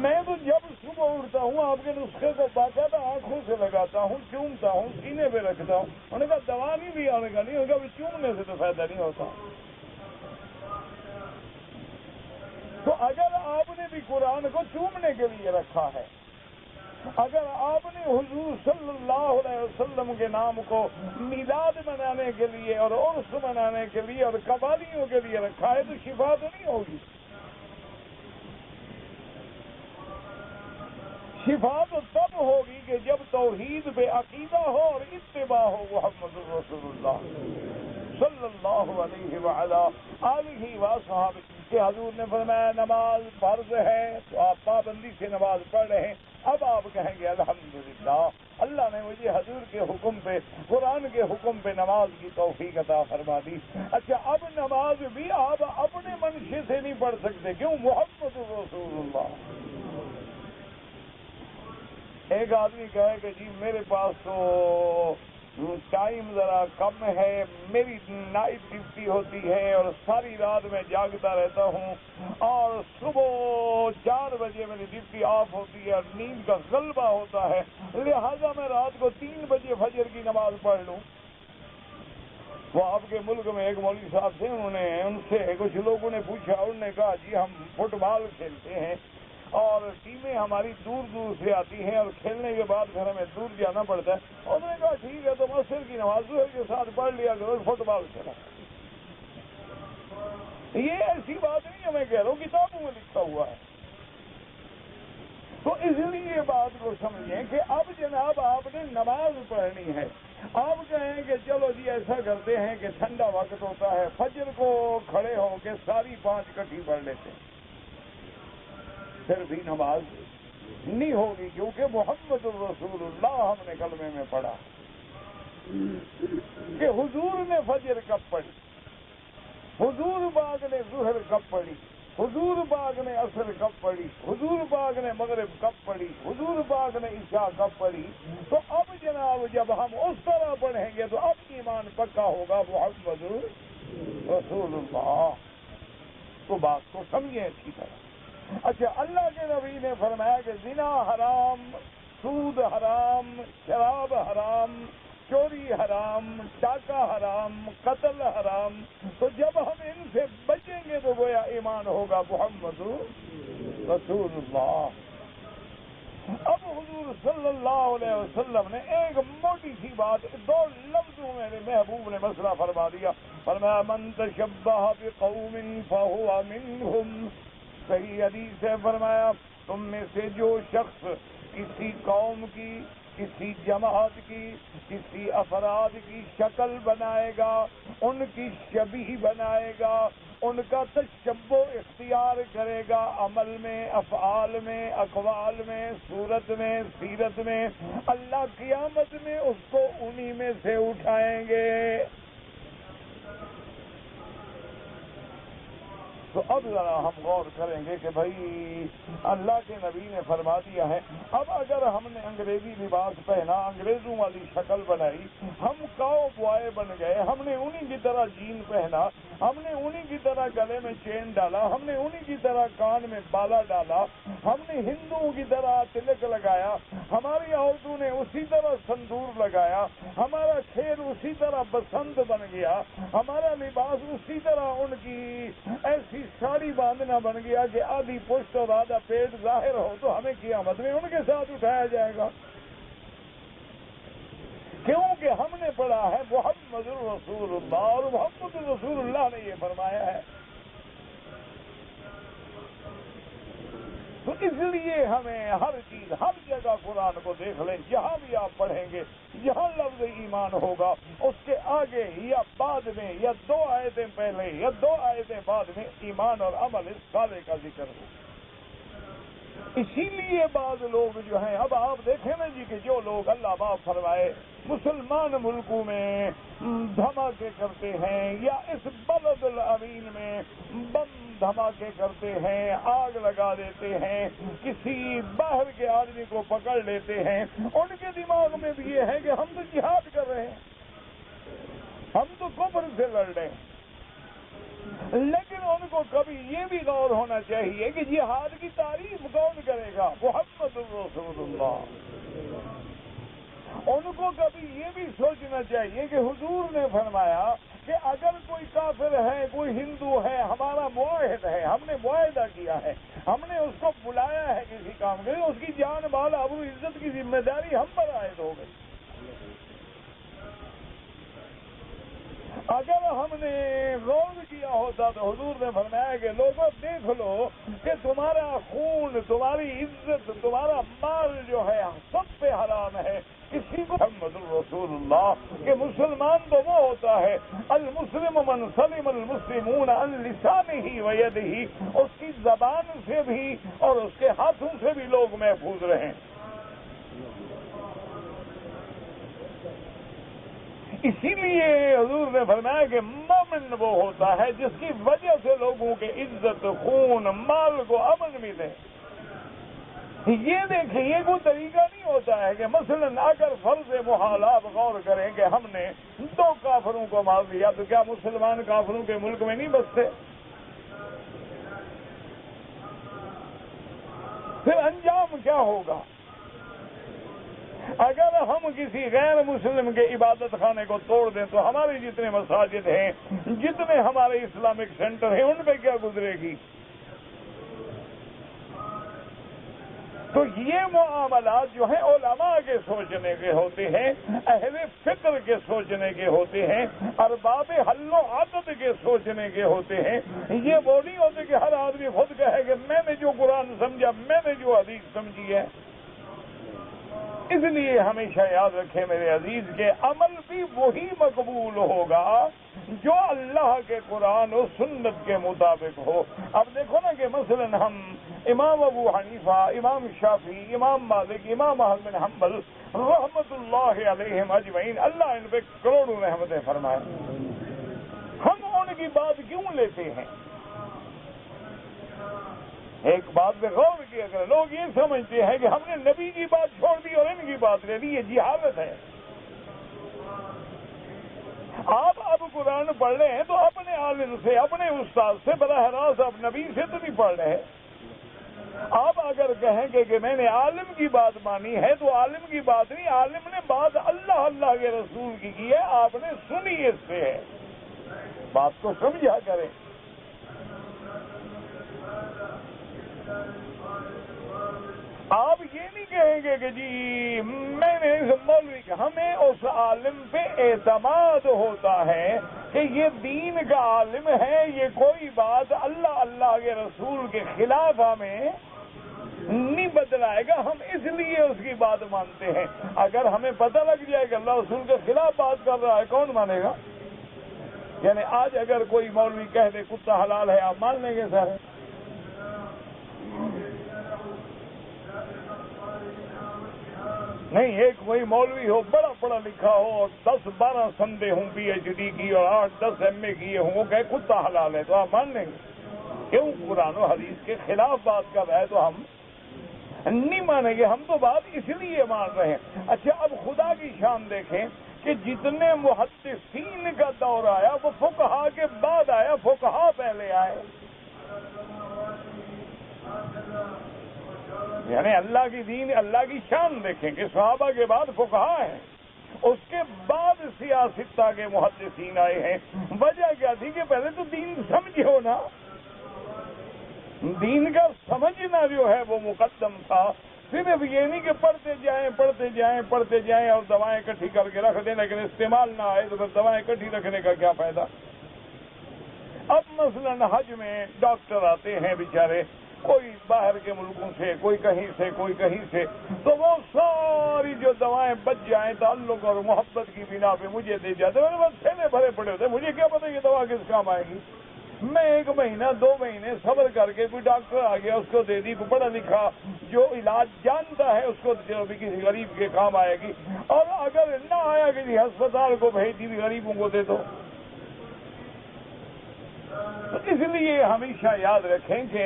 میں تو جب صبح اٹھتا ہوں آپ کے نسخے کو باقاعدہ آنکھوں سے لگاتا ہوں، چومتا ہوں، سینے پہ رکھتا ہوں. انہوں نے کہا دوا نہیں دیا، انہوں نے کہا نہیں ہوگا، چومنے سے تو فائدہ نہیں ہوتا. تو اگر آپ نے بھی قرآن کو چومنے کے لیے رکھا ہے، اگر آپ نے حضور صلی اللہ علیہ وسلم کے نام کو میلاد منانے کے لیے اور عرس منانے کے لیے اور قوالیوں کے لیے رکھا ہے تو شفا تو نہیں ہوگی. شفا تو تب ہوگی کہ جب توحید پہ عقیدہ ہو اور اتباع ہو محمد رسول اللہ صلی اللہ علیہ وعلا آلہ وصحبہ. کہ حضور نے فرمایا نماز فرض ہے تو آپ پابندی سے نماز پڑھ رہے ہیں. اب آپ کہیں گے الحمدللہ اللہ نے مجھے حضور کے حکم پہ، قرآن کے حکم پہ نماز کی توفیق عطا فرما دی. اچھا اب نماز بھی آپ اپنے منشے سے نہیں پڑھ سکتے، کیوں؟ محمد رسول اللہ. ایک آدمی کہے کہ جی میرے پاس تو ٹائم ذرا کم ہے، میری نائٹ ڈیوٹی ہوتی ہے اور ساری رات میں جاگتا رہتا ہوں اور صبح 4 بجے میری ڈیوٹی آف ہوتی ہے اور نیند کا غلبہ ہوتا ہے، لہذا میں رات کو 3 بجے فجر کی نماز پڑھ لوں. وہ آپ کے ملک میں ایک مولوی صاحب تھے، ان سے کچھ لوگوں نے پوچھا، انہوں نے کہا جی ہم فٹ بال کھیلتے ہیں اور ٹیمیں ہماری دور دور سے آتی ہیں اور کھیلنے کے بعد پھر ہمیں دور جانا پڑتا ہے. انہوں نے کہا ٹھیک ہے تو مسجد کی نماز ظہر کے ساتھ پڑھ لیا کرو، فٹ بال کھیلا. یہ ایسی بات نہیں ہے، میں کہہ رہا ہوں کتابوں میں لکھا ہوا ہے. تو اس لیے بات کو سمجھیں کہ اب جناب آپ نے نماز پڑھنی ہے. آپ کہیں کہ چلو جی ایسا کرتے ہیں کہ ٹھنڈا وقت ہوتا ہے، فجر کو کھڑے ہو کے ساری 5 اکٹھی پڑھ لیتے ہیں، پھر بھی نماز نہیں ہوگی کیونکہ محمد الرسول اللہ ہم نے کلمے میں پڑھا کہ حضور نے فجر کب پڑھی، حضور پاک نے ظہر کب پڑھی، حضور پاک نے عصر کب پڑھی، حضور پاک نے مغرب کب پڑھی، حضور پاک نے عشاء کب پڑھی. تو اب جناب جب ہم اس طرح پڑھیں گے تو اب ایمان پکا ہوگا محمد رسول اللہ. تو بات کو سمجھیں اچھی طرح. اچھا اللہ کے نبی نے فرمایا کہ زنا حرام، سود حرام، شراب حرام، چوری حرام، ڈاکہ حرام، قتل حرام. تو جب ہم ان سے بچیں گے تو گویا ایمان ہوگا محمد رسول اللہ. اب حضور صلی اللہ علیہ وسلم نے ایک موٹی سی بات 2 لفظوں میں محبوب نے مسئلہ فرما دیا. فرمایا من تشبہ بقوم فہو منہم. صحیح حدیث ہے، فرمایا تم میں سے جو شخص کسی قوم کی، کسی جماعت کی، کسی افراد کی شکل بنائے گا، ان کی شبیہ بنائے گا، ان کا تشبہ اختیار کرے گا عمل میں، افعال میں، اقوال میں، صورت میں، سیرت میں، اللہ قیامت میں اس کو انہی میں سے اٹھائیں گے. تو اب ذرا ہم غور کریں گے کہ بھائی اللہ کے نبی نے فرما دیا ہے. اب اگر ہم نے انگریزی لباس پہنا، انگریزوں والی شکل بنائی، ہم کاؤ بوائے بن گئے، ہم نے انہی کی طرح جین پہنا، ہم نے انہی کی طرح گلے میں چین ڈالا، ہم نے انہی کی طرح کان میں بالا ڈالا، ہم نے ہندوؤں کی طرح تلک لگایا، ہماری عورتوں نے اسی طرح سندور لگایا، ہمارا کھیل اسی طرح بسنت بن گیا، ہمارا لباس اسی طرح ان کی ایسی ساڑی باندھنا بن گیا کہ آدھی پشت اور آدھا پیٹ ظاہر ہو، تو ہمیں قیامت میں ان کے ساتھ اٹھایا جائے گا. کیونکہ ہم نے پڑھا ہے محمد الرسول اللہ، اور محمد الرسول اللہ نے یہ فرمایا ہے. تو اس لیے ہمیں ہر چیز، ہر جگہ قرآن کو دیکھ لیں، جہاں بھی آپ پڑھیں گے جہاں لفظ ایمان ہوگا اس کے آگے یا بعد میں یا 2 آیتیں پہلے یا 2 آیتیں بعد میں ایمان اور عمل صالح کا ذکر ہوگا. اسی لیے بعض لوگ جو ہیں، اب آپ دیکھیں نا جی کہ جو لوگ اللہ معاف فرمائے مسلمان ملکوں میں دھماکے کرتے ہیں یا اس بلد الامین میں بم دھماکے کرتے ہیں، آگ لگا دیتے ہیں، کسی باہر کے آدمی کو پکڑ لیتے ہیں، ان کے دماغ میں بھی یہ ہے کہ ہم تو جہاد کر رہے ہیں، ہم تو کفر سے لڑ رہے ہیں. لیکن ان کو کبھی یہ بھی غور ہونا چاہیے کہ جہاد کی تعریف کون کرے گا؟ محمد الرسول اللہ. ان کو کبھی یہ بھی سوچنا چاہیے کہ حضور نے فرمایا کہ اگر کوئی کافر ہے، کوئی ہندو ہے، ہمارا معاہد ہے، ہم نے معاہدہ کیا ہے، ہم نے اس کو بلایا ہے کسی کام کے لیے، اس کی جان مال آبرو عزت کی ذمہ داری ہم پر عائد ہو گئی. اگر ہم نے غور کیا ہوتا تو حضور نے فرمایا کہ لوگوں دیکھ لو کہ تمہارا خون، تمہاری عزت، تمہارا مال جو ہے سب پہ حرام ہے. کسی کو محمد الرسول اللہ کہ مسلمان تو وہ ہوتا ہے المسلم من سلم المسلمون عن لسانہ و یدہ، اس کی زبان سے بھی اور اس کے ہاتھوں سے بھی لوگ محفوظ رہیں. اسی لیے حضور نے فرمایا کہ مومن وہ ہوتا ہے جس کی وجہ سے لوگوں کے عزت، خون، مال کو امن ملے. یہ دیکھیں، یہ کوئی طریقہ نہیں ہوتا ہے کہ مثلا اگر فرض محال آپ غور کریں کہ ہم نے 2 کافروں کو مار دیا تو کیا مسلمان کافروں کے ملک میں نہیں بستے؟ پھر انجام کیا ہوگا؟ اگر ہم کسی غیر مسلم کے عبادت خانے کو توڑ دیں تو ہمارے جتنے مساجد ہیں، جتنے ہمارے اسلامک سینٹر ہیں، ان پہ کیا گزرے گی؟ تو یہ معاملات جو ہیں علماء کے سوچنے کے ہوتے ہیں، اہل فکر کے سوچنے کے ہوتے ہیں، ارباب حل و عقد کے سوچنے کے ہوتے ہیں. یہ وہ نہیں ہوتے کہ ہر آدمی خود کہے کہ میں نے جو قرآن سمجھا، میں نے جو حدیث سمجھی ہے. اس لیے ہمیشہ یاد رکھیں میرے عزیز کے عمل بھی وہی مقبول ہوگا جو اللہ کے قرآن و سنت کے مطابق ہو. اب دیکھو نا کہ مثلا ہم امام ابو حنیفہ، امام شافعی، امام مالک، امام احمد بن حنبل رحمت اللہ علیہم اجمعین، اللہ ان پہ کروڑوں رحمتیں فرمائے، ہم ان کی بات کیوں لیتے ہیں؟ ایک بات پہ غور کیا کریں. لوگ یہ سمجھتے ہیں کہ ہم نے نبی کی بات چھوڑ دی اور ان کی بات لے لی، یہ جہالت ہے. آپ اب قرآن پڑھ رہے ہیں تو اپنے عالم سے، اپنے استاد سے، براہ راست آپ نبی سے تو نہیں پڑھ رہے. آپ اگر کہیں گے کہ میں نے عالم کی بات مانی ہے تو عالم کی بات نہیں، عالم نے بات اللہ کے رسول کی ہے، آپ نے سنی اس سے ہے. بات کو سمجھا کریں. آپ یہ نہیں کہیں گے کہ جی میں نے مولوی، ہمیں اس عالم پہ اعتماد ہوتا ہے کہ یہ دین کا عالم ہے، یہ کوئی بات اللہ کے رسول کے خلاف ہمیں نہیں بدلائے گا، ہم اس لیے اس کی بات مانتے ہیں. اگر ہمیں پتہ لگ جائے کہ اللہ رسول کے خلاف بات کر رہا ہے، کون مانے گا؟ یعنی آج اگر کوئی مولوی کہہ دے کتا حلال ہے، آپ مان لیں گے سارے؟ نہیں. ایک کوئی مولوی ہو، بڑا پڑھا لکھا ہو اور 10-12 سندے ہوں پی ایچ ڈی کی اور 8-10 ایم اے کیے ہوں، وہ کہے کتا حلال ہے، تو آپ مان لیں گے؟ کیوں؟ قرآن و حدیث کے خلاف بات کر رہا ہے تو ہم نہیں مانیں گے. ہم تو بات اس لیے مان رہے ہیں. اچھا، اب خدا کی شان دیکھیں کہ جتنے محدثین کا دور آیا وہ فقہا کے بعد آیا، فقہا پہلے آئے. یعنی اللہ کی دین، اللہ کی شان دیکھیں کہ صحابہ کے بعد فقہا ہیں، اس کے بعد سیاستہ کے محدثین آئے ہیں. وجہ کیا تھی کہ پہلے تو دین سمجھو نا، دین کا سمجھنا جو ہے وہ مقدم تھا. صرف یہ نہیں کہ پڑھتے جائیں اور دوائیں اکٹھی کر کے رکھ دیں لیکن استعمال نہ آئے تو پھر دوائیں اکٹھی رکھنے کا کیا فائدہ؟ اب مثلا حج میں ڈاکٹر آتے ہیں بیچارے، کوئی باہر کے ملکوں سے، کوئی کہیں سے، تو وہ ساری جو دوائیں بچ جائیں تعلق اور محبت کی بنا پہ مجھے دے جاتے ہیں، میرے پاس تھیلے بھرے پڑے ہوتے ہیں، مجھے کیا پتا یہ دوا کس کام آئے گی؟ میں 1 مہینہ 2 مہینے صبر کر کے کوئی ڈاکٹر آ گیا، اس کو دے دی، کوئی پڑھا لکھا جو علاج جانتا ہے اس کو چلو بھی کسی غریب کے کام آئے گی، اور اگر نہ آیا کسی ہسپتال کو بھیج دی غریبوں کو دے دو۔ تو اس لیے ہمیشہ یاد رکھیں کہ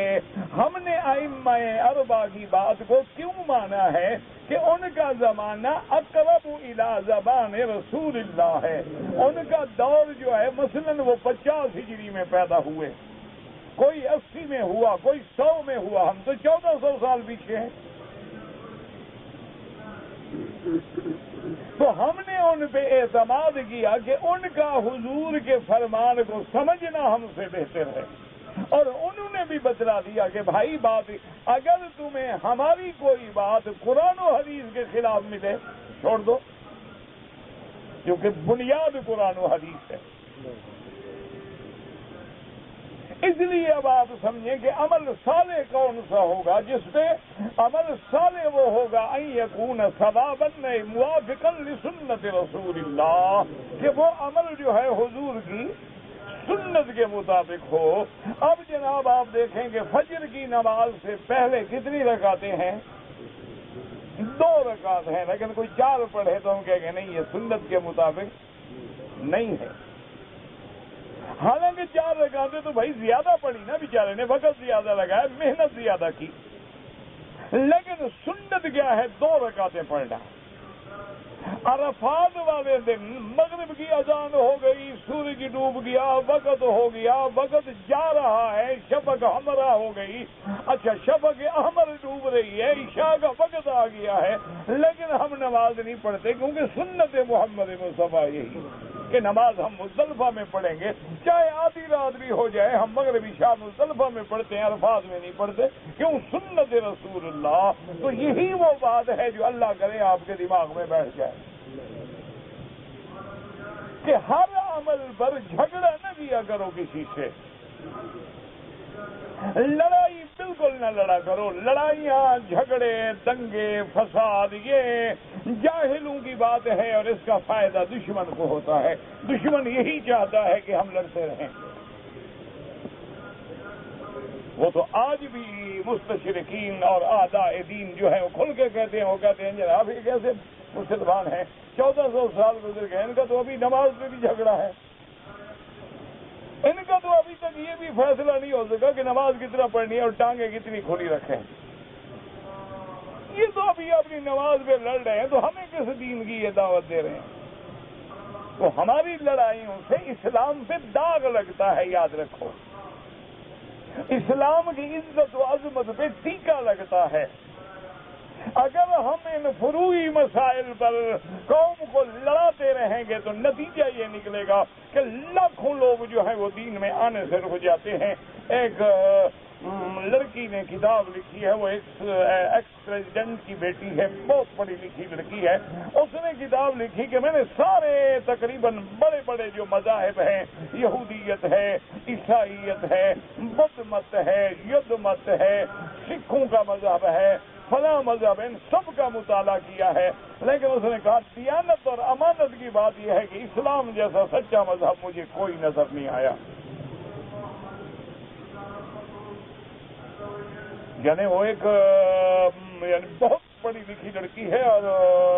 ہم نے ائمہ اربعہ کی بات کو کیوں مانا ہے کہ ان کا زمانہ اقرب الی زبان رسول اللہ ہے، ان کا دور جو ہے مثلا وہ 50 ہجری میں پیدا ہوئے، کوئی 80 میں ہوا، کوئی 100 میں ہوا، ہم تو 1400 سال پیچھے ہیں۔ تو ہم نے ان پہ اعتماد کیا کہ ان کا حضور کے فرمان کو سمجھنا ہم سے بہتر ہے، اور انہوں نے بھی بتلا دیا کہ بھائی بات اگر تمہیں ہماری کوئی بات قرآن و حدیث کے خلاف ملے چھوڑ دو، کیونکہ بنیاد قرآن و حدیث ہے۔ اس لیے اب آپ سمجھیں کہ عمل صالح کون سا ہوگا؟ جس پہ عمل صالح وہ ہوگا ان یکون ثوابا موافقا لسنت رسول اللہ، کہ وہ عمل جو ہے حضور کی سنت کے مطابق ہو۔ اب جناب آپ دیکھیں کہ فجر کی نماز سے پہلے کتنی رکعتیں ہیں؟ 2 رکعت ہیں، لیکن کوئی 4 پڑھے تو ہم کہیں گے نہیں یہ سنت کے مطابق نہیں ہے۔ حالانکہ 4 رکعتیں تو بھائی زیادہ پڑھی نا، بیچارے نے وقت زیادہ لگایا، محنت زیادہ کی، لیکن سنت کیا ہے؟ 2 رکعتیں پڑھنا۔ عرفات والے دن مغرب کی اذان ہو گئی، سورج ڈوب گیا، وقت ہو گیا، وقت جا رہا ہے، شفق حمرا ہو گئی، اچھا شفق احمر ڈوب رہی ہے، عشاء کا وقت آ گیا ہے، لیکن ہم نماز نہیں پڑھتے کیونکہ سنت محمد مصطفیٰ یہی کہ نماز ہم مزدلفہ میں پڑھیں گے، چاہے آدھی رات بھی ہو جائے، ہم مغرب عشاء مزدلفہ میں پڑھتے ہیں، عرفات میں نہیں پڑھتے، کیوں؟ سنت رسول اللہ۔ تو یہی وہ بات ہے جو اللہ کرے آپ کے دماغ میں بیٹھ جائے کہ ہر عمل پر جھگڑا نہ کیا کرو کسی سے، لڑائی بالکل نہ لڑا کرو، لڑائیاں، جھگڑے، دنگے، فساد یہ جاہلوں کی بات ہے، اور اس کا فائدہ دشمن کو ہوتا ہے۔ دشمن یہی چاہتا ہے کہ ہم لڑتے رہیں۔ وہ تو آج بھی مستشرقین اور اعداء دین جو ہے وہ کھل کے کہتے ہیں، وہ کہتے ہیں جناب یہ کیسے مسلمان ہیں، 1400 سال گزر گئے، ان کا تو ابھی نماز میں بھی جھگڑا ہے، ان کا تو ابھی تک یہ بھی فیصلہ نہیں ہو سکا کہ نماز کتنا پڑھنی ہے اور ٹانگیں کتنی کھلی رکھیں۔ یہ تو ابھی اپنی نماز پہ لڑ رہے ہیں، تو ہمیں کس دین کی یہ دعوت دے رہے ہیں؟ تو ہماری لڑائیوں سے اسلام پہ داغ لگتا ہے، یاد رکھو، اسلام کی عزت و عظمت پہ ٹیکا لگتا ہے۔ اگر ہم ان فروعی مسائل پر قوم کو لڑاتے رہیں گے تو نتیجہ یہ نکلے گا کہ لاکھوں لوگ جو ہیں وہ دین میں آنے سے رک جاتے ہیں۔ ایک لڑکی نے کتاب لکھی ہے، وہ ایکس پریزیڈنٹ کی بیٹی ہے، بہت پڑھی لکھی لڑکی ہے، اس نے کتاب لکھی کہ میں نے سارے تقریباً بڑے بڑے جو مذاہب ہیں، یہودیت ہے، عیسائیت ہے، بدھ مت ہے، ید مت ہے، سکھوں کا مذہب ہے، فلاں مذہب، ان سب کا مطالعہ کیا ہے، لیکن اس نے کہا دیانت اور امانت کی بات یہ ہے کہ اسلام جیسا سچا مذہب مجھے کوئی نظر نہیں آیا۔ یعنی وہ ایک یعنی بہت پڑھی لکھی لڑکی ہے اور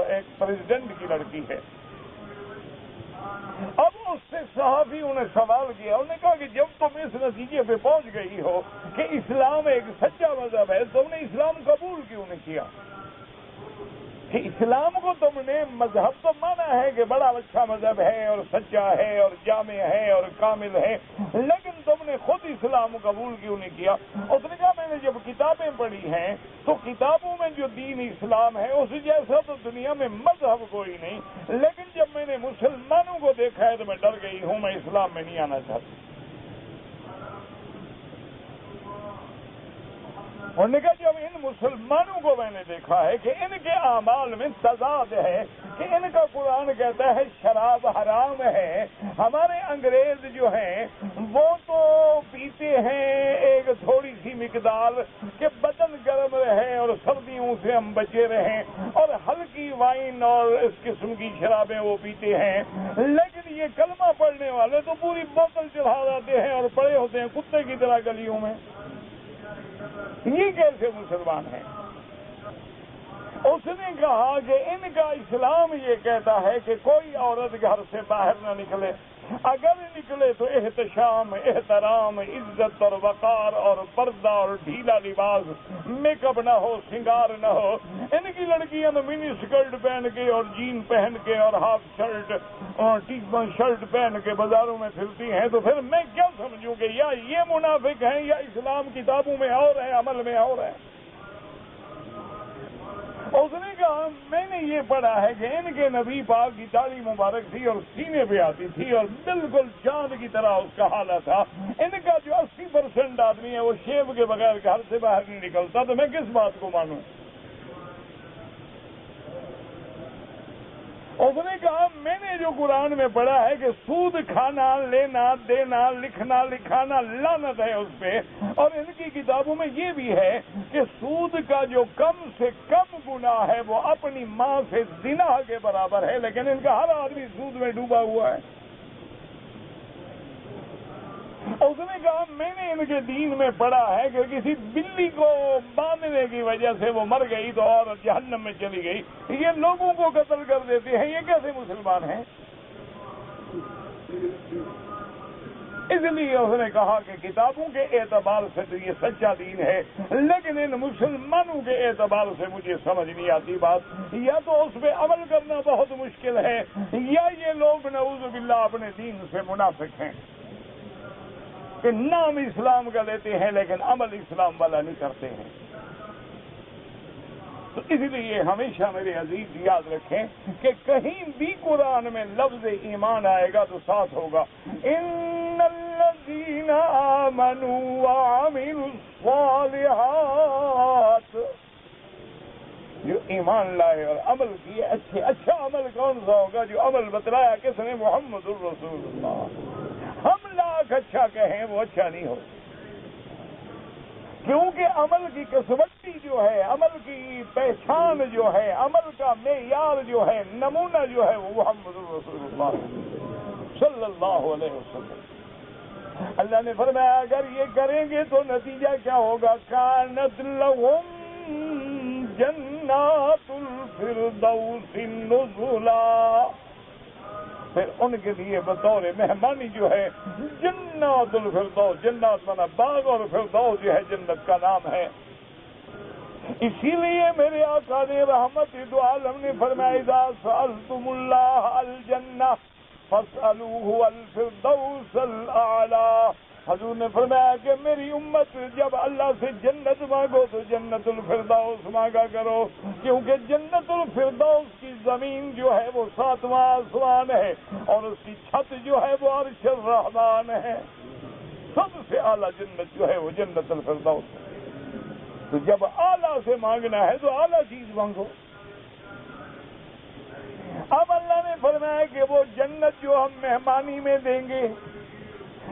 ایک پریزیڈنٹ کی لڑکی ہے۔ اب اس سے صحافیوں نے سوال کیا، انہوں نے کہا کہ جب تم اس نتیجے پہ پہنچ گئی ہو کہ اسلام ایک سچا مذہب ہے، تم نے اسلام قبول کیوں نہیں کیا؟ کہ اسلام کو تم نے مذہب تو مانا ہے کہ بڑا اچھا مذہب ہے اور سچا ہے اور جامع ہے اور کامل ہے، لیکن تم نے خود اسلام قبول کیوں نہیں کیا؟ اس نے کہا میں نے جب کتابیں پڑھی ہیں تو کتابوں میں جو دین اسلام ہے اس جیسا تو دنیا میں مذہب کوئی نہیں، لیکن جب میں نے مسلمانوں کو دیکھا ہے تو میں ڈر گئی ہوں، میں اسلام میں نہیں آنا چاہتا۔ انہوں نے کہا جب ان مسلمانوں کو میں نے دیکھا ہے کہ ان کے اعمال میں تضاد ہے، کہ ان کا قرآن کہتا ہے شراب حرام ہے، ہمارے انگریز جو ہیں وہ تو پیتے ہیں ایک تھوڑی سی مقدار کہ بدن گرم رہے اور سردیوں سے ہم بچے رہیں، اور ہلکی وائن اور اس قسم کی شرابیں وہ پیتے ہیں، لیکن یہ کلمہ پڑھنے والے تو پوری بوتل چڑھا جاتے ہیں اور پڑے ہوتے ہیں کتے کی طرح گلیوں میں۔ یہ کیسے مسلمان ہیں؟ اس نے کہا کہ ان کا اسلام یہ کہتا ہے کہ کوئی عورت گھر سے باہر نہ نکلے، اگر نکلے تو احتشام، احترام، عزت اور وقار اور پردہ اور ڈھیلا لباس، میک اپ نہ ہو، سنگار نہ ہو۔ ان کی لڑکیاں تو منی اسکرٹ پہن کے اور جین پہن کے اور ہاف شرٹ اور شرٹ پہن کے بازاروں میں پھرتی ہیں، تو پھر میں کیا سمجھوں کہ یا یہ منافق ہیں یا اسلام کتابوں میں اور ہے، عمل میں اور ہے۔ اس نے کہا میں نے یہ پڑھا ہے کہ ان کے نبی پاک کی داڑھی مبارک تھی اور سینے پہ آتی تھی اور بالکل چاند کی طرح اس کا حالہ تھا۔ ان کا جو 80% آدمی ہے وہ شیو کے بغیر گھر سے باہر نہیں نکلتا، تو میں کس بات کو مانوں؟ اس نے کہا میں نے جو قرآن میں پڑھا ہے کہ سود کھانا، لینا، دینا، لکھنا، لکھانا لعنت ہے اس پہ، اور ان کی کتابوں میں یہ بھی ہے کہ سود کا جو کم سے کم گناہ ہے وہ اپنی ماں سے زنا کے برابر ہے، لیکن ان کا ہر آدمی سود میں ڈوبا ہوا ہے۔ اس نے کہا میں نے ان کے دین میں پڑھا ہے کہ کسی بلی کو باندھنے کی وجہ سے وہ مر گئی تو اور جہنم میں چلی گئی، یہ لوگوں کو قتل کر دیتے ہیں، یہ کیسے مسلمان ہیں؟ اس لیے اس نے کہا کہ کتابوں کے اعتبار سے تو یہ سچا دین ہے، لیکن ان مسلمانوں کے اعتبار سے مجھے سمجھ نہیں آتی بات، یا تو اس پہ عمل کرنا بہت مشکل ہے، یا یہ لوگ نعوذ باللہ اپنے دین سے منافق ہیں کہ نام اسلام کا لیتے ہیں لیکن عمل اسلام والا نہیں کرتے ہیں۔ تو اس لیے ہمیشہ میرے عزیز یاد رکھیں کہ کہیں بھی قرآن میں لفظ ایمان آئے گا تو ساتھ ہوگا ان الذین آمنوا وعملوا الصالحات، جو ایمان لائے اور عمل کیے اچھے۔ اچھا عمل کون سا ہوگا؟ جو عمل بتلایا کس نے؟ محمد الرسول اللہ۔ ہم لاکھ اچھا کہیں وہ اچھا نہیں ہو، کیونکہ عمل کی کسوٹی جو ہے، عمل کی پہچان جو ہے، عمل کا معیار جو ہے، نمونہ جو ہے وہ محمد الرسول اللہ صلی اللہ علیہ وسلم۔ اللہ نے فرمایا اگر یہ کریں گے تو نتیجہ کیا ہوگا؟ کانت لہم جنات الفردوس نزلا، پھر ان کے لیے بطور مہمانی جو ہے جنات الفردوس، جنات مانا باغ اور فردوس جو ہے جنت کا نام ہے۔ اسی لیے میرے آقا نے رحمت دو عالم نے فرمایا اذا سألتم اللہ الجنہ فاسألوہ الفردوس الاعلی۔ حضور نے فرمایا کہ میری امت جب اللہ سے جنت مانگو تو جنت الفردوس مانگا کرو، کیونکہ جنت الفردوس کی زمین جو ہے وہ 7واں آسمان ہے اور اس کی چھت جو ہے وہ عرش الرحمن ہے۔ سب سے اعلیٰ جنت جو ہے وہ جنت الفردوس ہے۔ تو جب اعلیٰ سے مانگنا ہے تو اعلیٰ چیز مانگو۔ اب اللہ نے فرمایا کہ وہ جنت جو ہم مہمانی میں دیں گے،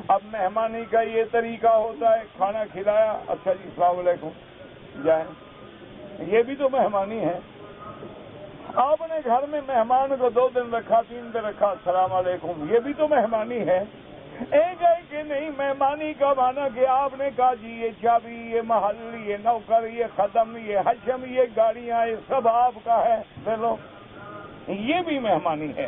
اب مہمانی کا یہ طریقہ ہوتا ہے کھانا کھلایا، اچھا جی السلام علیکم جائیں، یہ بھی تو مہمانی ہے۔ آپ نے گھر میں مہمان کو 2 دن رکھا، 3 دن رکھا، السلام علیکم، یہ بھی تو مہمانی ہے۔ ایک ہے کہ نہیں مہمانی کا معنی کہ آپ نے کہا جی یہ چابی، یہ محل، یہ نوکر، یہ خدم، یہ حشم، یہ گاڑیاں، یہ سب آپ کا ہے، چلو یہ بھی مہمانی ہے۔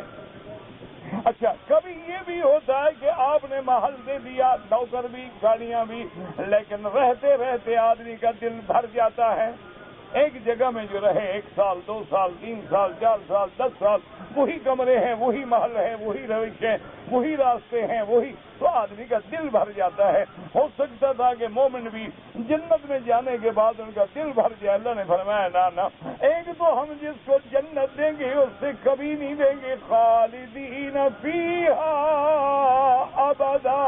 اچھا کبھی یہ بھی ہوتا ہے کہ آپ نے محل دے دیا، نوکر بھی، گاڑیاں بھی، لیکن رہتے رہتے آدمی کا دل بھر جاتا ہے۔ ایک جگہ میں جو رہے 1 سال، 2 سال، 3 سال، 4 سال، 10 سال، وہی کمرے ہیں، وہی محل ہے، وہی روش ہے، وہی راستے ہیں، وہی، تو آدمی کا دل بھر جاتا ہے۔ ہو سکتا تھا کہ مومن بھی جنت میں جانے کے بعد ان کا دل بھر جائے۔ اللہ نے فرمایا نہ، ایک تو ہم جس کو جنت دیں گے اس سے کبھی نہیں دیں گے، خالدین فیہا ابدا،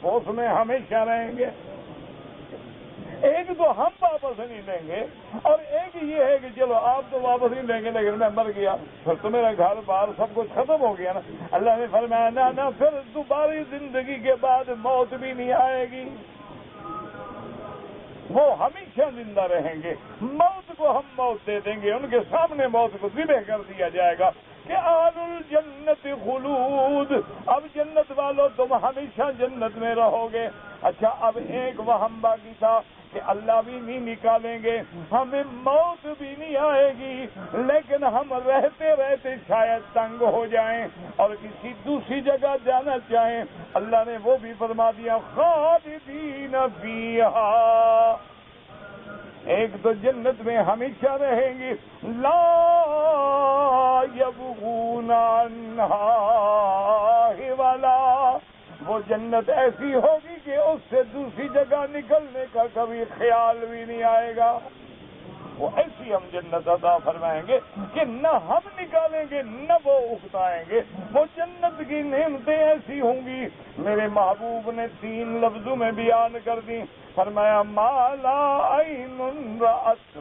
وہ اس میں ہمیشہ رہیں گے۔ ایک تو ہم واپس نہیں لیں گے، اور ایک یہ ہے کہ چلو آپ تو واپس نہیں لیں گے لیکن میں مر گیا پھر تو میرا گھر بار سب کچھ ختم ہو گیا نا۔ اللہ نے فرمایا نہ پھر دوبارہ زندگی کے بعد موت بھی نہیں آئے گی، وہ ہمیشہ زندہ رہیں گے۔ موت کو ہم موت دے دیں گے، ان کے سامنے موت کو ذبح کر دیا جائے گا کہ اہل الجنت خلود، اب جنت والوں تم ہمیشہ جنت میں رہو گے۔ اچھا اب ایک وہم باقی تھا کہ اللہ بھی نہیں نکالیں گے، ہمیں موت بھی نہیں آئے گی، لیکن ہم رہتے رہتے شاید تنگ ہو جائیں اور کسی دوسری جگہ جانا چاہیں۔ اللہ نے وہ بھی فرما دیا خالدین فیہا، ایک تو جنت میں ہمیشہ رہیں گی، لا یبغون عنہا حولا، وہ جنت ایسی ہوگی کہ اس سے دوسری جگہ نکلنے کا کبھی خیال بھی نہیں آئے گا۔ وہ ایسی ہم جنت عطا فرمائیں گے کہ نہ ہم نکالیں گے نہ وہ اکتائیں گے۔ وہ جنت کی نعمتیں ایسی ہوں گی، میرے محبوب نے 3 لفظوں میں بیان کر دی، فرمایا ما لا عین رأت،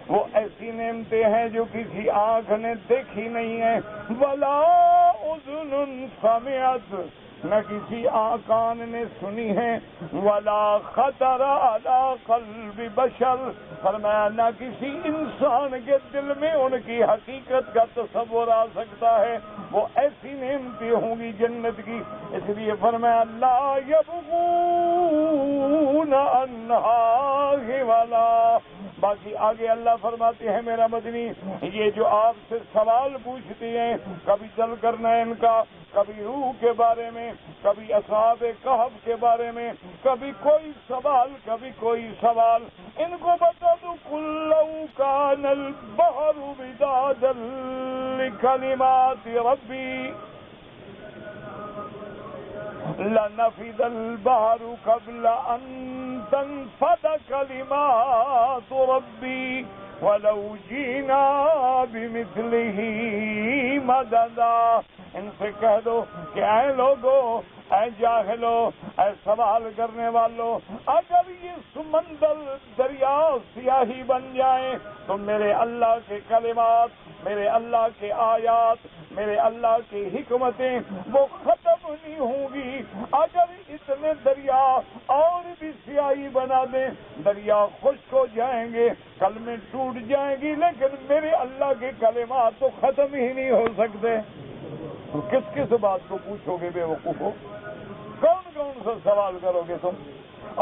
وہ ایسی نعمتیں ہیں جو کسی آنکھ نے دیکھی نہیں ہے، ولا اذن سمعت، نہ کسی کان نے سنی ہے، ولا خطر علی قلب بشر، فرمایا نہ کسی انسان کے دل میں ان کی حقیقت کا تصور آ سکتا ہے۔ وہ ایسی نعمتیں ہوں گی جنت کی، اس لیے فرمایا لا یبغون عنہا حولا۔ باقی آگے اللہ فرماتے ہیں میرا مدنی، یہ جو آپ سے سوال پوچھتے ہیں، کبھی چل کرنا ان کا، کبھی روح کے بارے میں، کبھی اصحاب کہف کے بارے میں، کبھی کوئی سوال کبھی کوئی سوال، ان کو بتا دو قل لو کان البحر مدادا لکلمات ربی لنفد البحر قبل ان تنفد کلمات ربی ولو جینا بمثلہ مددا۔ ان سے کہہ دو کہ اے لوگو، اے جاہلو، اے سوال کرنے والو، اگر یہ سمندر دریا سیاہی بن جائیں تو میرے اللہ کے کلمات، میرے اللہ کے آیات، میرے اللہ کی حکمتیں وہ ختم نہیں ہوں گی۔ اگر اتنے دریا اور بھی سیاہی بنا دیں، دریا خشک ہو جائیں گے، کلمیں ٹوٹ جائیں گی، لیکن میرے اللہ کے کلمات تو ختم ہی نہیں ہو سکتے۔ کس کس بات کو پوچھو گے بے وقوفو؟ کون کون سا سوال کرو گے تم؟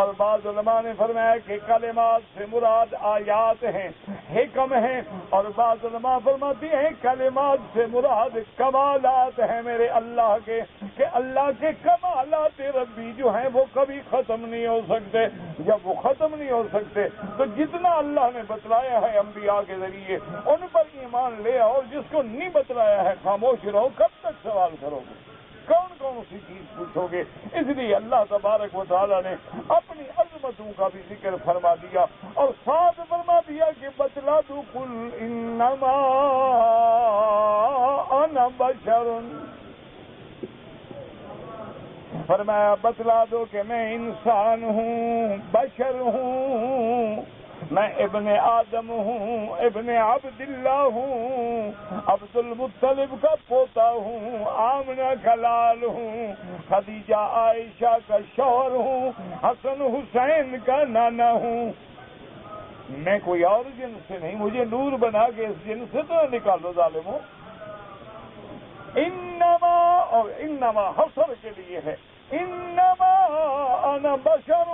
اور بعض علماء نے فرمایا کہ کلمات سے مراد آیات ہیں، حکم ہیں، اور بعض علماء فرماتی ہیں کلمات سے مراد کمالات ہیں میرے اللہ کے، کہ اللہ کے کمالات ربی جو ہیں وہ کبھی ختم نہیں ہو سکتے۔ جب وہ ختم نہیں ہو سکتے تو جتنا اللہ نے بتلایا ہے انبیاء کے ذریعے ان پر ایمان لے آؤ، اور جس کو نہیں بتلایا ہے خاموش رہو۔ کب تک سوال کرو گے؟ کون کون سی چیز پوچھو گے؟ اس لیے اللہ تبارک و تعالیٰ نے اپنی عظمتوں کا بھی ذکر فرما دیا، اور ساتھ فرما دیا کہ بتلا دو قل انما انا بشر، فرمایا بتلا دو کہ میں انسان ہوں، بشر ہوں، میں ابن آدم ہوں، ابن عبداللہ ہوں، عبد المطلب کا پوتا ہوں، آمنہ کا لال ہوں، خدیجہ عائشہ کا شوہر ہوں، حسن حسین کا نانا ہوں۔ میں کوئی اور جن سے نہیں، مجھے نور بنا کے اس جن سے تو نکالو ظالموں۔ انما، اور انما حصر کے لیے ہے، انما انا بشر،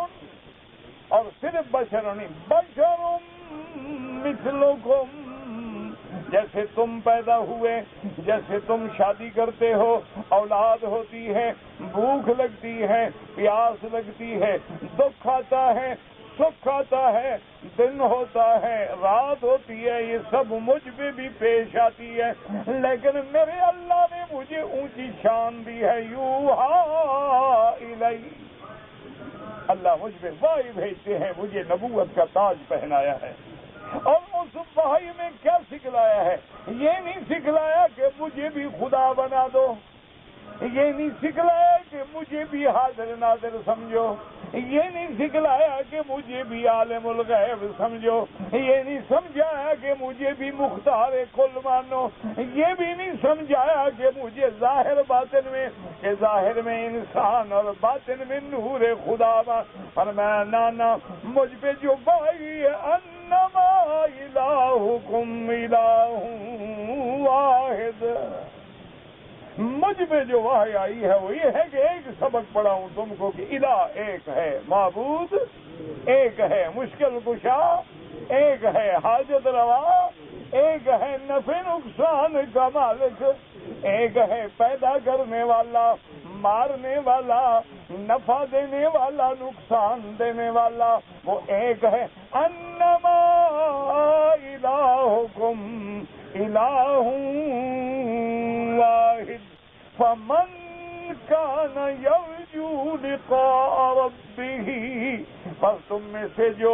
اور صرف بشر نہیں، بشر مثلکم، جیسے تم پیدا ہوئے، جیسے تم شادی کرتے ہو، اولاد ہوتی ہے، بھوک لگتی ہے، پیاس لگتی ہے، دکھ آتا ہے، سکھ آتا ہے، دن ہوتا ہے، رات ہوتی ہے، یہ سب مجھ پہ بھی پیش آتی ہے، لیکن میرے اللہ نے مجھے اونچی شان دی ہے، یوحا الی، اللہ مجھ پہ وحی بھیجتے ہیں، مجھے نبوت کا تاج پہنایا ہے۔ اور اس وحی میں کیا سکھلایا ہے؟ یہ نہیں سکھلایا کہ مجھے بھی خدا بنا دو، یہ نہیں سکھلایا کہ مجھے بھی حاضر ناظر سمجھو، یہ نہیں سکھلایا کہ مجھے بھی عالم الغیب سمجھو، یہ نہیں سمجھایا کہ مجھے بھی مختار کل مانو، یہ بھی نہیں سمجھایا کہ مجھے ظاہر باطن میں، کہ ظاہر میں انسان اور باطن میں نور خدا فرمایا نانا مجھ پہ جو بھائی انما الہکم الہ واحد، مجھ پہ جو وحی آئی ہے وہ یہ ہے کہ ایک سبق پڑھاؤں تم کو کہ الہ ایک ہے، معبود ایک ہے، مشکل کشا ایک ہے، حاجت روا ایک ہے، نفع نقصان کا مالک ایک ہے، پیدا کرنے والا، مارنے والا، نفع دینے والا، نقصان دینے والا وہ ایک ہے۔ انما الہکم الہ واحد فمن کان یرجو لقاء ربہ، بس تم میں سے جو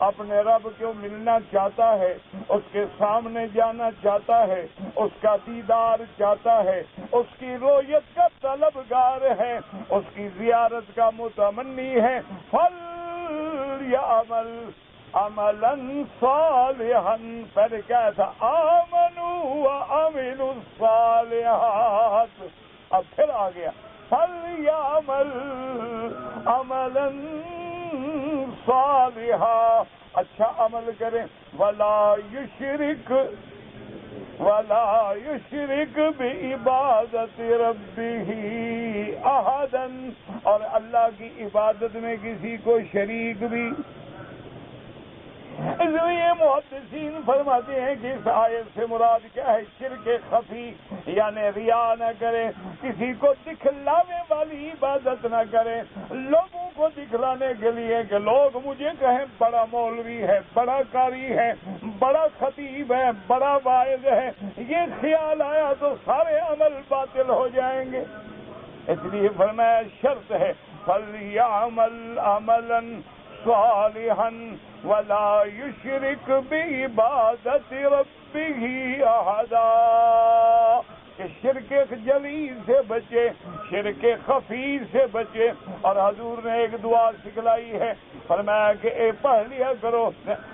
اپنے رب کو ملنا چاہتا ہے، اس کے سامنے جانا چاہتا ہے، اس کا دیدار چاہتا ہے، اس کی رویت کا طلبگار ہے، اس کی زیارت کا متمنی ہے، فلیعمل عملا صالحا، پہلے کیا تھا آمنوا وعملوا الصالحات، اب پھر آ گیا فلیعمل عملا صالحا، اچھا عمل کریں، ولا یشرک بعبادت ربہ احدا، اور اللہ کی عبادت میں کسی کو شریک بھی۔ اس لیے محدثین فرماتے ہیں کہ اس آیت سے مراد کیا ہے؟ شرک خفی، یعنی ریا نہ کرے، کسی کو دکھلانے والی عبادت نہ کرے، لوگوں کو دکھلانے کے لیے کہ لوگ مجھے کہیں بڑا مولوی ہے، بڑا قاری ہے، بڑا خطیب ہے، بڑا واعظ ہے، یہ خیال آیا تو سارے عمل باطل ہو جائیں گے۔ اس لیے فرمایا شرط ہے فَلْيَعْمَلْ عَمَلًا صالحا ولا یشرک بعبادت ربہ احدا، کہ شرک جلی سے بچے، شرک خفی سے بچے۔ اور حضور نے ایک دعا سکھلائی ہے، فرمایا کہ اے پڑھ لیا کرو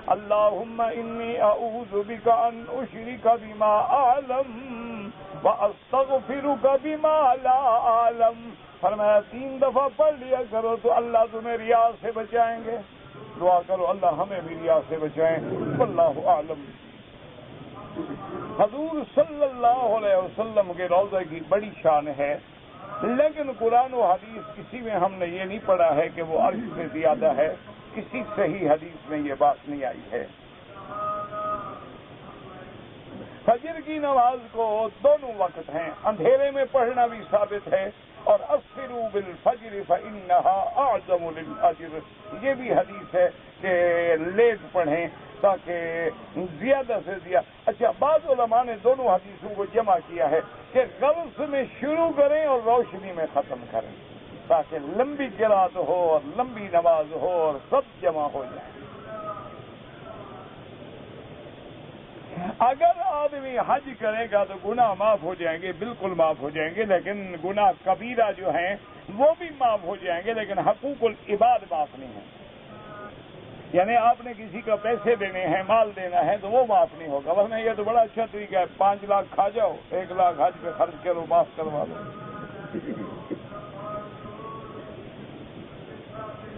اللہم انی اعوذ بک ان اشرک بما اعلم واستغفرک بما لا اعلم، فرمایا 3 دفعہ پڑھ لیا کرو تو اللہ تمہیں ریا سے بچائیں گے۔ دعا کرو اللہ ہمیں بھی ریا سے بچائیں، واللہ اعلم۔ حضور صلی اللہ علیہ وسلم کے روضہ کی بڑی شان ہے، لیکن قرآن و حدیث کسی میں ہم نے یہ نہیں پڑھا ہے کہ وہ عرش سے زیادہ ہے، کسی صحیح حدیث میں یہ بات نہیں آئی ہے۔ فجر کی نماز کو دونوں وقت ہیں، اندھیرے میں پڑھنا بھی ثابت ہے، اور اسفروا بالفجر فإنها اعظم للأجر، یہ بھی حدیث ہے کہ لیٹ پڑھیں تاکہ زیادہ سے زیادہ۔ اچھا، بعض علماء نے دونوں حدیثوں کو جمع کیا ہے کہ غلط میں شروع کریں اور روشنی میں ختم کریں، تاکہ لمبی قرات ہو اور لمبی نماز ہو اور سب جمع ہو جائیں۔ اگر آدمی حج کرے گا تو گناہ معاف ہو جائیں گے، بالکل معاف ہو جائیں گے، لیکن گناہ کبیرہ جو ہیں وہ بھی معاف ہو جائیں گے، لیکن حقوق العباد معاف نہیں ہیں۔ یعنی آپ نے کسی کا پیسے دینے ہیں، مال دینا ہے تو وہ معاف نہیں ہوگا، ورنہ یہ تو بڑا اچھا طریقہ ہے، 5 لاکھ کھا جاؤ، 1 لاکھ حج پہ خرچ کرو، معاف کروا دو۔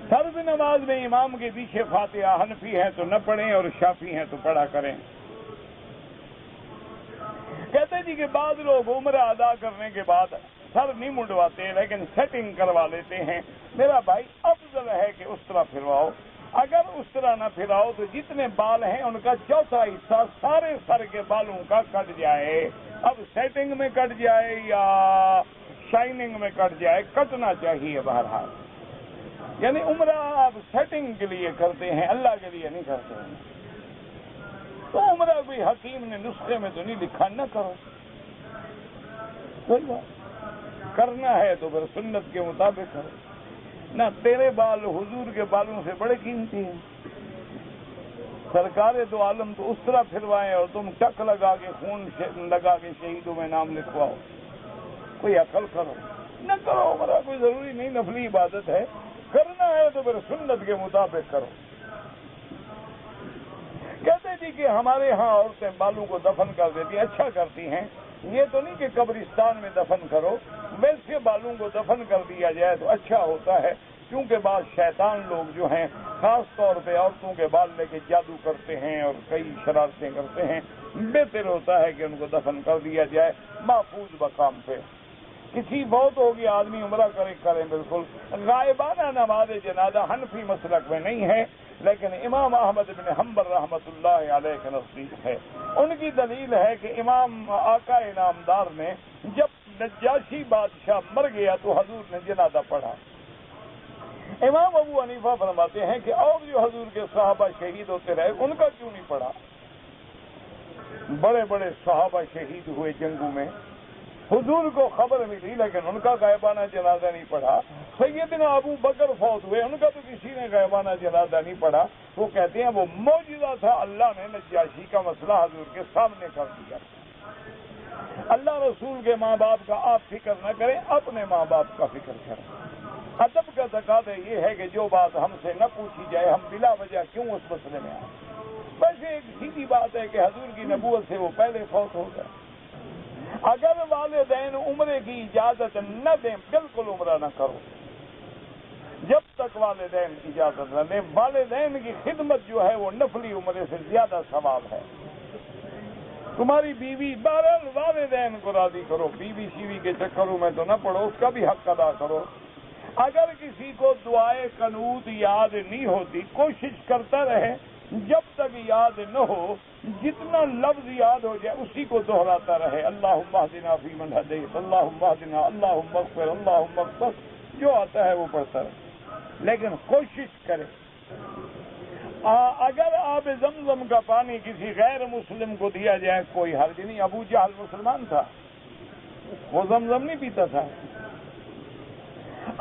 فرض نماز میں امام کے پیچھے فاتحہ حنفی ہے تو نہ پڑھیں اور شافعی ہیں تو پڑھا کریں۔ کہتے جی کہ بعض لوگ عمرہ ادا کرنے کے بعد سر نہیں منڈواتے لیکن سیٹنگ کروا لیتے ہیں۔ میرا بھائی افضل ہے کہ اس طرح پھرواؤ، اگر اس طرح نہ پھراؤ تو جتنے بال ہیں ان کا چوتھا حصہ سارے سر کے بالوں کا کٹ جائے، اب سیٹنگ میں کٹ جائے یا شائننگ میں کٹ جائے، کٹنا چاہیے بہرحال۔ یعنی عمرہ آپ سیٹنگ کے لیے کرتے ہیں، اللہ کے لیے نہیں کرتے ہیں، تو عمرہ کوئی حکیم نے نسخے میں تو نہیں لکھا نہ کرو، کوئی بات کرنا ہے تو پھر سنت کے مطابق کرو۔ نہ تیرے بال حضور کے بالوں سے بڑے قیمتی ہیں، سرکار دو عالم تو اس طرح پھروائیں اور تم ٹک لگا کے خون لگا کے شہیدوں میں نام لکھواؤ، کوئی عقل کرو، نہ کرو عمرہ، کوئی ضروری نہیں، نفلی عبادت ہے، کرنا ہے تو پھر سنت کے مطابق کرو. کہتے جی کہ ہمارے ہاں عورتیں بالوں کو دفن کر دیتی ہیں. اچھا کرتی ہیں. یہ تو نہیں کہ قبرستان میں دفن کرو، ویسے بالوں کو دفن کر دیا جائے تو اچھا ہوتا ہے، کیونکہ بعض شیطان لوگ جو ہیں خاص طور پہ عورتوں کے بال لے کے جادو کرتے ہیں اور کئی شرارتیں کرتے ہیں. بہتر ہوتا ہے کہ ان کو دفن کر دیا جائے محفوظ مقام پہ. کسی بہت ہو گیا آدمی عمرہ کریں بالکل. غائبانہ نماز جنازہ حنفی مسلک میں نہیں ہے، لیکن امام احمد بن حنبل رحمۃ اللہ علیہ کے نزدیک ہے. ان کی دلیل ہے کہ امام آقا انعامدار نے جب نجاشی بادشاہ مر گیا تو حضور نے جنازہ پڑھا. امام ابو حنیفہ فرماتے ہیں کہ اور جو حضور کے صحابہ شہید ہوتے رہے ان کا کیوں نہیں پڑھا؟ بڑے بڑے صحابہ شہید ہوئے جنگوں میں، حضور کو خبر ملی لیکن ان کا غائبانہ جنازہ نہیں پڑھا. سیدنا ابو بکر فوت ہوئے، ان کا تو کسی نے غائبانہ جنازہ نہیں پڑھا. وہ کہتے ہیں وہ معجزہ تھا، اللہ نے نجاشی کا مسئلہ حضور کے سامنے کر دیا. اللہ رسول کے ماں باپ کا آپ فکر نہ کریں، اپنے ماں باپ کا فکر کریں. ادب کا تقاضا یہ ہے کہ جو بات ہم سے نہ پوچھی جائے ہم بلا وجہ کیوں اس مسئلے میں آئیں. ویسے ایک سیدھی بات ہے کہ حضور کی نبوت سے وہ پہلے فوت ہو گئے. اگر والدین عمرے کی اجازت نہ دیں بالکل عمرہ نہ کرو جب تک والدین کی اجازت نہ دیں. والدین کی خدمت جو ہے وہ نفلی عمرے سے زیادہ ثواب ہے. تمہاری بیوی بہرحال والدین کو راضی کرو، بیوی شیوی کے چکروں میں تو نہ پڑو، اس کا بھی حق ادا کرو. اگر کسی کو دعائے قنوت یاد نہیں ہوتی کوشش کرتا رہے، جب تک یاد نہ ہو جتنا لفظ یاد ہو جائے اسی کو دہراتا رہے. اللہم اہدنا فیمن ہدیت، اللہم اہدنا، اللہم اغفر، اللہم اغفر، جو آتا ہے وہ پڑھتا رہے، لیکن کوشش کرے. اگر آب زمزم کا پانی کسی غیر مسلم کو دیا جائے کوئی حرج نہیں. ابو جہل مسلمان تھا، وہ زمزم نہیں پیتا تھا.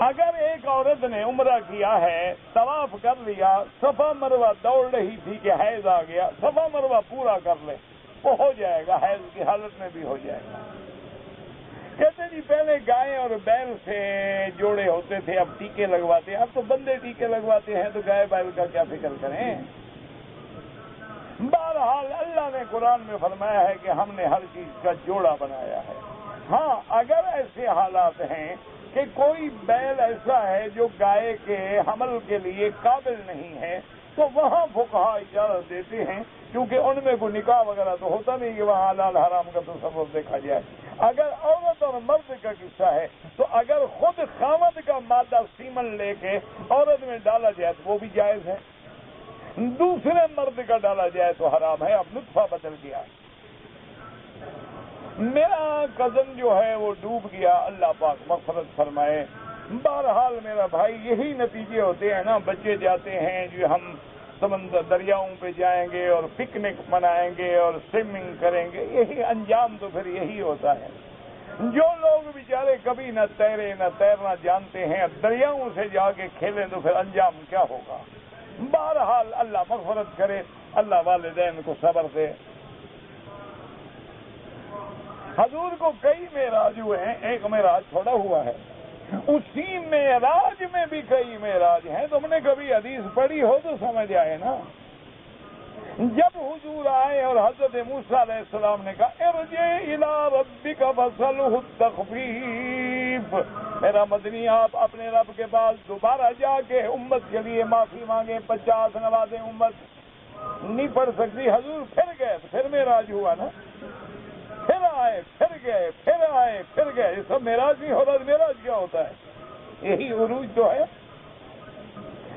اگر ایک عورت نے عمرہ کیا ہے، طواف کر لیا، صفا مروہ دوڑ رہی تھی کہ حیض آ گیا، صفا مروہ پورا کر لے، وہ ہو جائے گا، حیض کی حالت میں بھی ہو جائے گا. کہتے جی پہلے گائے اور بیل سے جوڑے ہوتے تھے، اب ٹیکے لگواتے ہیں. اب تو بندے ٹیکے لگواتے ہیں تو گائے بیل کا کیا فکر کریں. بہرحال اللہ نے قرآن میں فرمایا ہے کہ ہم نے ہر چیز کا جوڑا بنایا ہے. ہاں اگر ایسے حالات ہیں کہ کوئی بیل ایسا ہے جو گائے کے حمل کے لیے قابل نہیں ہے تو وہاں فقہا اجازت دیتے ہیں، کیونکہ ان میں کوئی نکاح وغیرہ تو ہوتا نہیں کہ وہاں حلال حرام کا تصور دیکھا جائے. اگر عورت اور مرد کا قصہ ہے تو اگر خود خامد کا مادہ سیمن لے کے عورت میں ڈالا جائے تو وہ بھی جائز ہے، دوسرے مرد کا ڈالا جائے تو حرام ہے. اب نطفہ بدل گیا. میرا کزن جو ہے وہ ڈوب گیا، اللہ پاک مغفرت فرمائے. بہرحال میرا بھائی یہی نتیجے ہوتے ہیں نا، بچے جاتے ہیں جو ہم سمندر دریاؤں پہ جائیں گے اور پکنک منائیں گے اور سوئمنگ کریں گے، یہی انجام تو پھر یہی ہوتا ہے. جو لوگ بیچارے کبھی نہ تیرے نہ تیرنا جانتے ہیں دریاؤں سے جا کے کھیلیں تو پھر انجام کیا ہوگا. بہرحال اللہ مغفرت کرے، اللہ والدین کو صبر دے. حضور کو کئی معراج ہوئے ہیں، ایک معراج چھوڑا ہوا ہے، اسی معراج میں بھی کئی معراج ہیں. تم نے کبھی حدیث پڑھی ہو تو سمجھ آئے نا. جب حضور آئے اور حضرت موسیٰ علیہ السلام نے کہا ارجع الی ربک فاسألہ التخفیف، میرا مدنی آپ اپنے رب کے پاس دوبارہ جا کے امت کے لیے معافی مانگیں، 50 نوازیں. امت نہیں پڑھ سکتی. حضور پھر گئے، پھر معراج ہوا نا، پھر آئے، پھر گئے، پھر آئے، پھر گئے. یہ سب معراج نہیں ہو رہا. معراج کیا ہوتا ہے؟ یہی عروج تو ہے.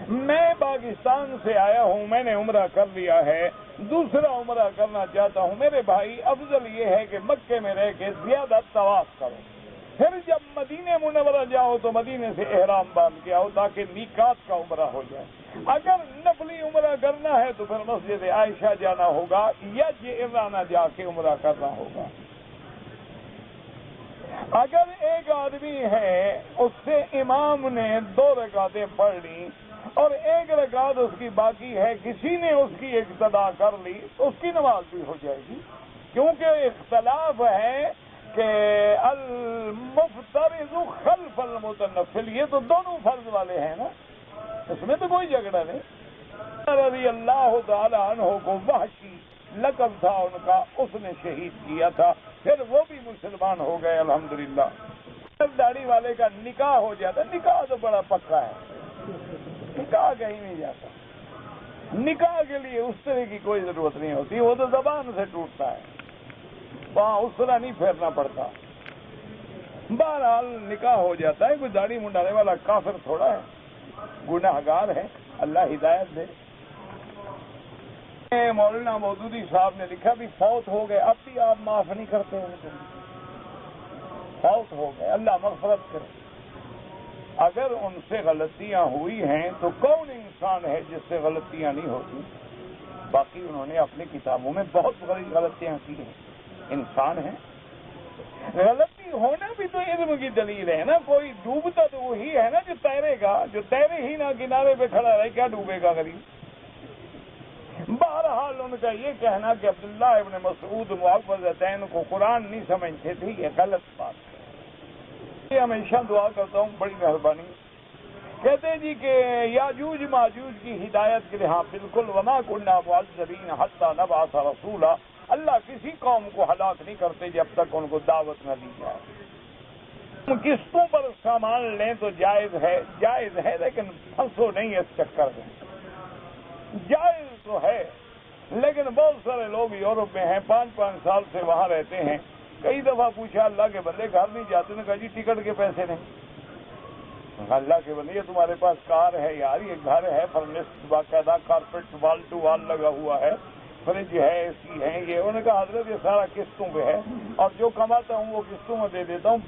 میں پاکستان سے آیا ہوں، میں نے عمرہ کر لیا ہے، دوسرا عمرہ کرنا چاہتا ہوں. میرے بھائی افضل یہ ہے کہ مکے میں رہ کے زیادہ طواف کرو، پھر جب مدینہ منورہ جاؤ تو مدینے سے احرام باندھ کے آؤ تاکہ میقات کا عمرہ ہو جائے. اگر نفلی عمرہ کرنا ہے تو پھر مسجد عائشہ جانا ہوگا یا جعرانہ جا کے عمرہ کرنا ہوگا. اگر ایک آدمی ہے اس سے امام نے 2 رکعتیں پڑھ لی اور 1 رکعت اس کی باقی ہے، کسی نے اس کی اقتدا کر لی تو اس کی نماز بھی ہو جائے گی، کیونکہ اختلاف ہے کہ المفترض خلف المتنفل، یہ تو دونوں فرض والے ہیں نا. اس میں تو کوئی جھگڑا نہیں. رضی اللہ تعالیٰ عنہ کو وحشی لقب تھا ان کا، اس نے شہید کیا تھا، پھر وہ بھی مسلمان ہو گئے الحمدللہ. داڑھی والے کا نکاح ہو جاتا، نکاح تو بڑا پکا ہے، نکاح کہیں نہیں جاتا. نکاح کے لیے اس طرح کی کوئی ضرورت نہیں ہوتی، وہ تو زبان سے ٹوٹتا ہے، وہاں اس طرح نہیں پھیرنا پڑتا. بہرحال نکاح ہو جاتا ہے. کوئی داڑھی منڈانے والا کافر تھوڑا ہے، گناہگار ہے، اللہ ہدایت دے. مولانا مودودی صاحب نے لکھا بھی فوت ہو گئے، اب بھی آپ معاف نہیں کرتے ان کو. فوت ہو گئے، اللہ مغفرت کرے. اگر ان سے غلطیاں ہوئی ہیں تو کون انسان ہے جس سے غلطیاں نہیں ہوتی؟ باقی انہوں نے اپنی کتابوں میں بہت بڑی غلطیاں کی ہیں، انسان ہیں. غلطی ہونا بھی تو علم کی دلیل ہے نا. کوئی ڈوبتا تو وہی ہے نا جو تیرے گا، جو تیرے ہی نہ کنارے پہ کھڑا رہے کیا ڈوبے گا غریب. بہرحال ان کا یہ کہنا کہ عبداللہ ابن مسعود معوذتین کو قرآن نہیں سمجھتے تھے، یہ غلط بات ہے. یہ ہمیشہ دعا کرتا ہوں، بڑی مہربانی. کہتے ہیں جی کہ یاجوج ماجوج کی ہدایت کے لیے ہاں بالکل، وما کنا معذبین حتی نبعث رسولا. اللہ کسی قوم کو ہلاک نہیں کرتے جب تک ان کو دعوت نہ دی جائے. قسطوں پر سامان لیں تو جائز ہے لیکن پھنسو نہیں اس چکر میں. جائز تو ہے لیکن بہت سارے لوگ یورپ میں ہیں، 5 سال سے وہاں رہتے ہیں. کئی دفعہ پوچھا اللہ کے بندے گھر نہیں جاتے، نے کہا جی ٹکٹ کے پیسے نہیں. اللہ کے بندے یہ تمہارے پاس کار ہے یار، یہ گھر ہے فرنسڈ، باقاعدہ کارپیٹ وال ٹو وال لگا ہوا ہے، فریج ہے، اے سی ہے. یہ انہوں نے کہا حضرت یہ سارا قسطوں پہ ہے اور جو کماتا ہوں وہ قسطوں میں دے دیتا ہوں.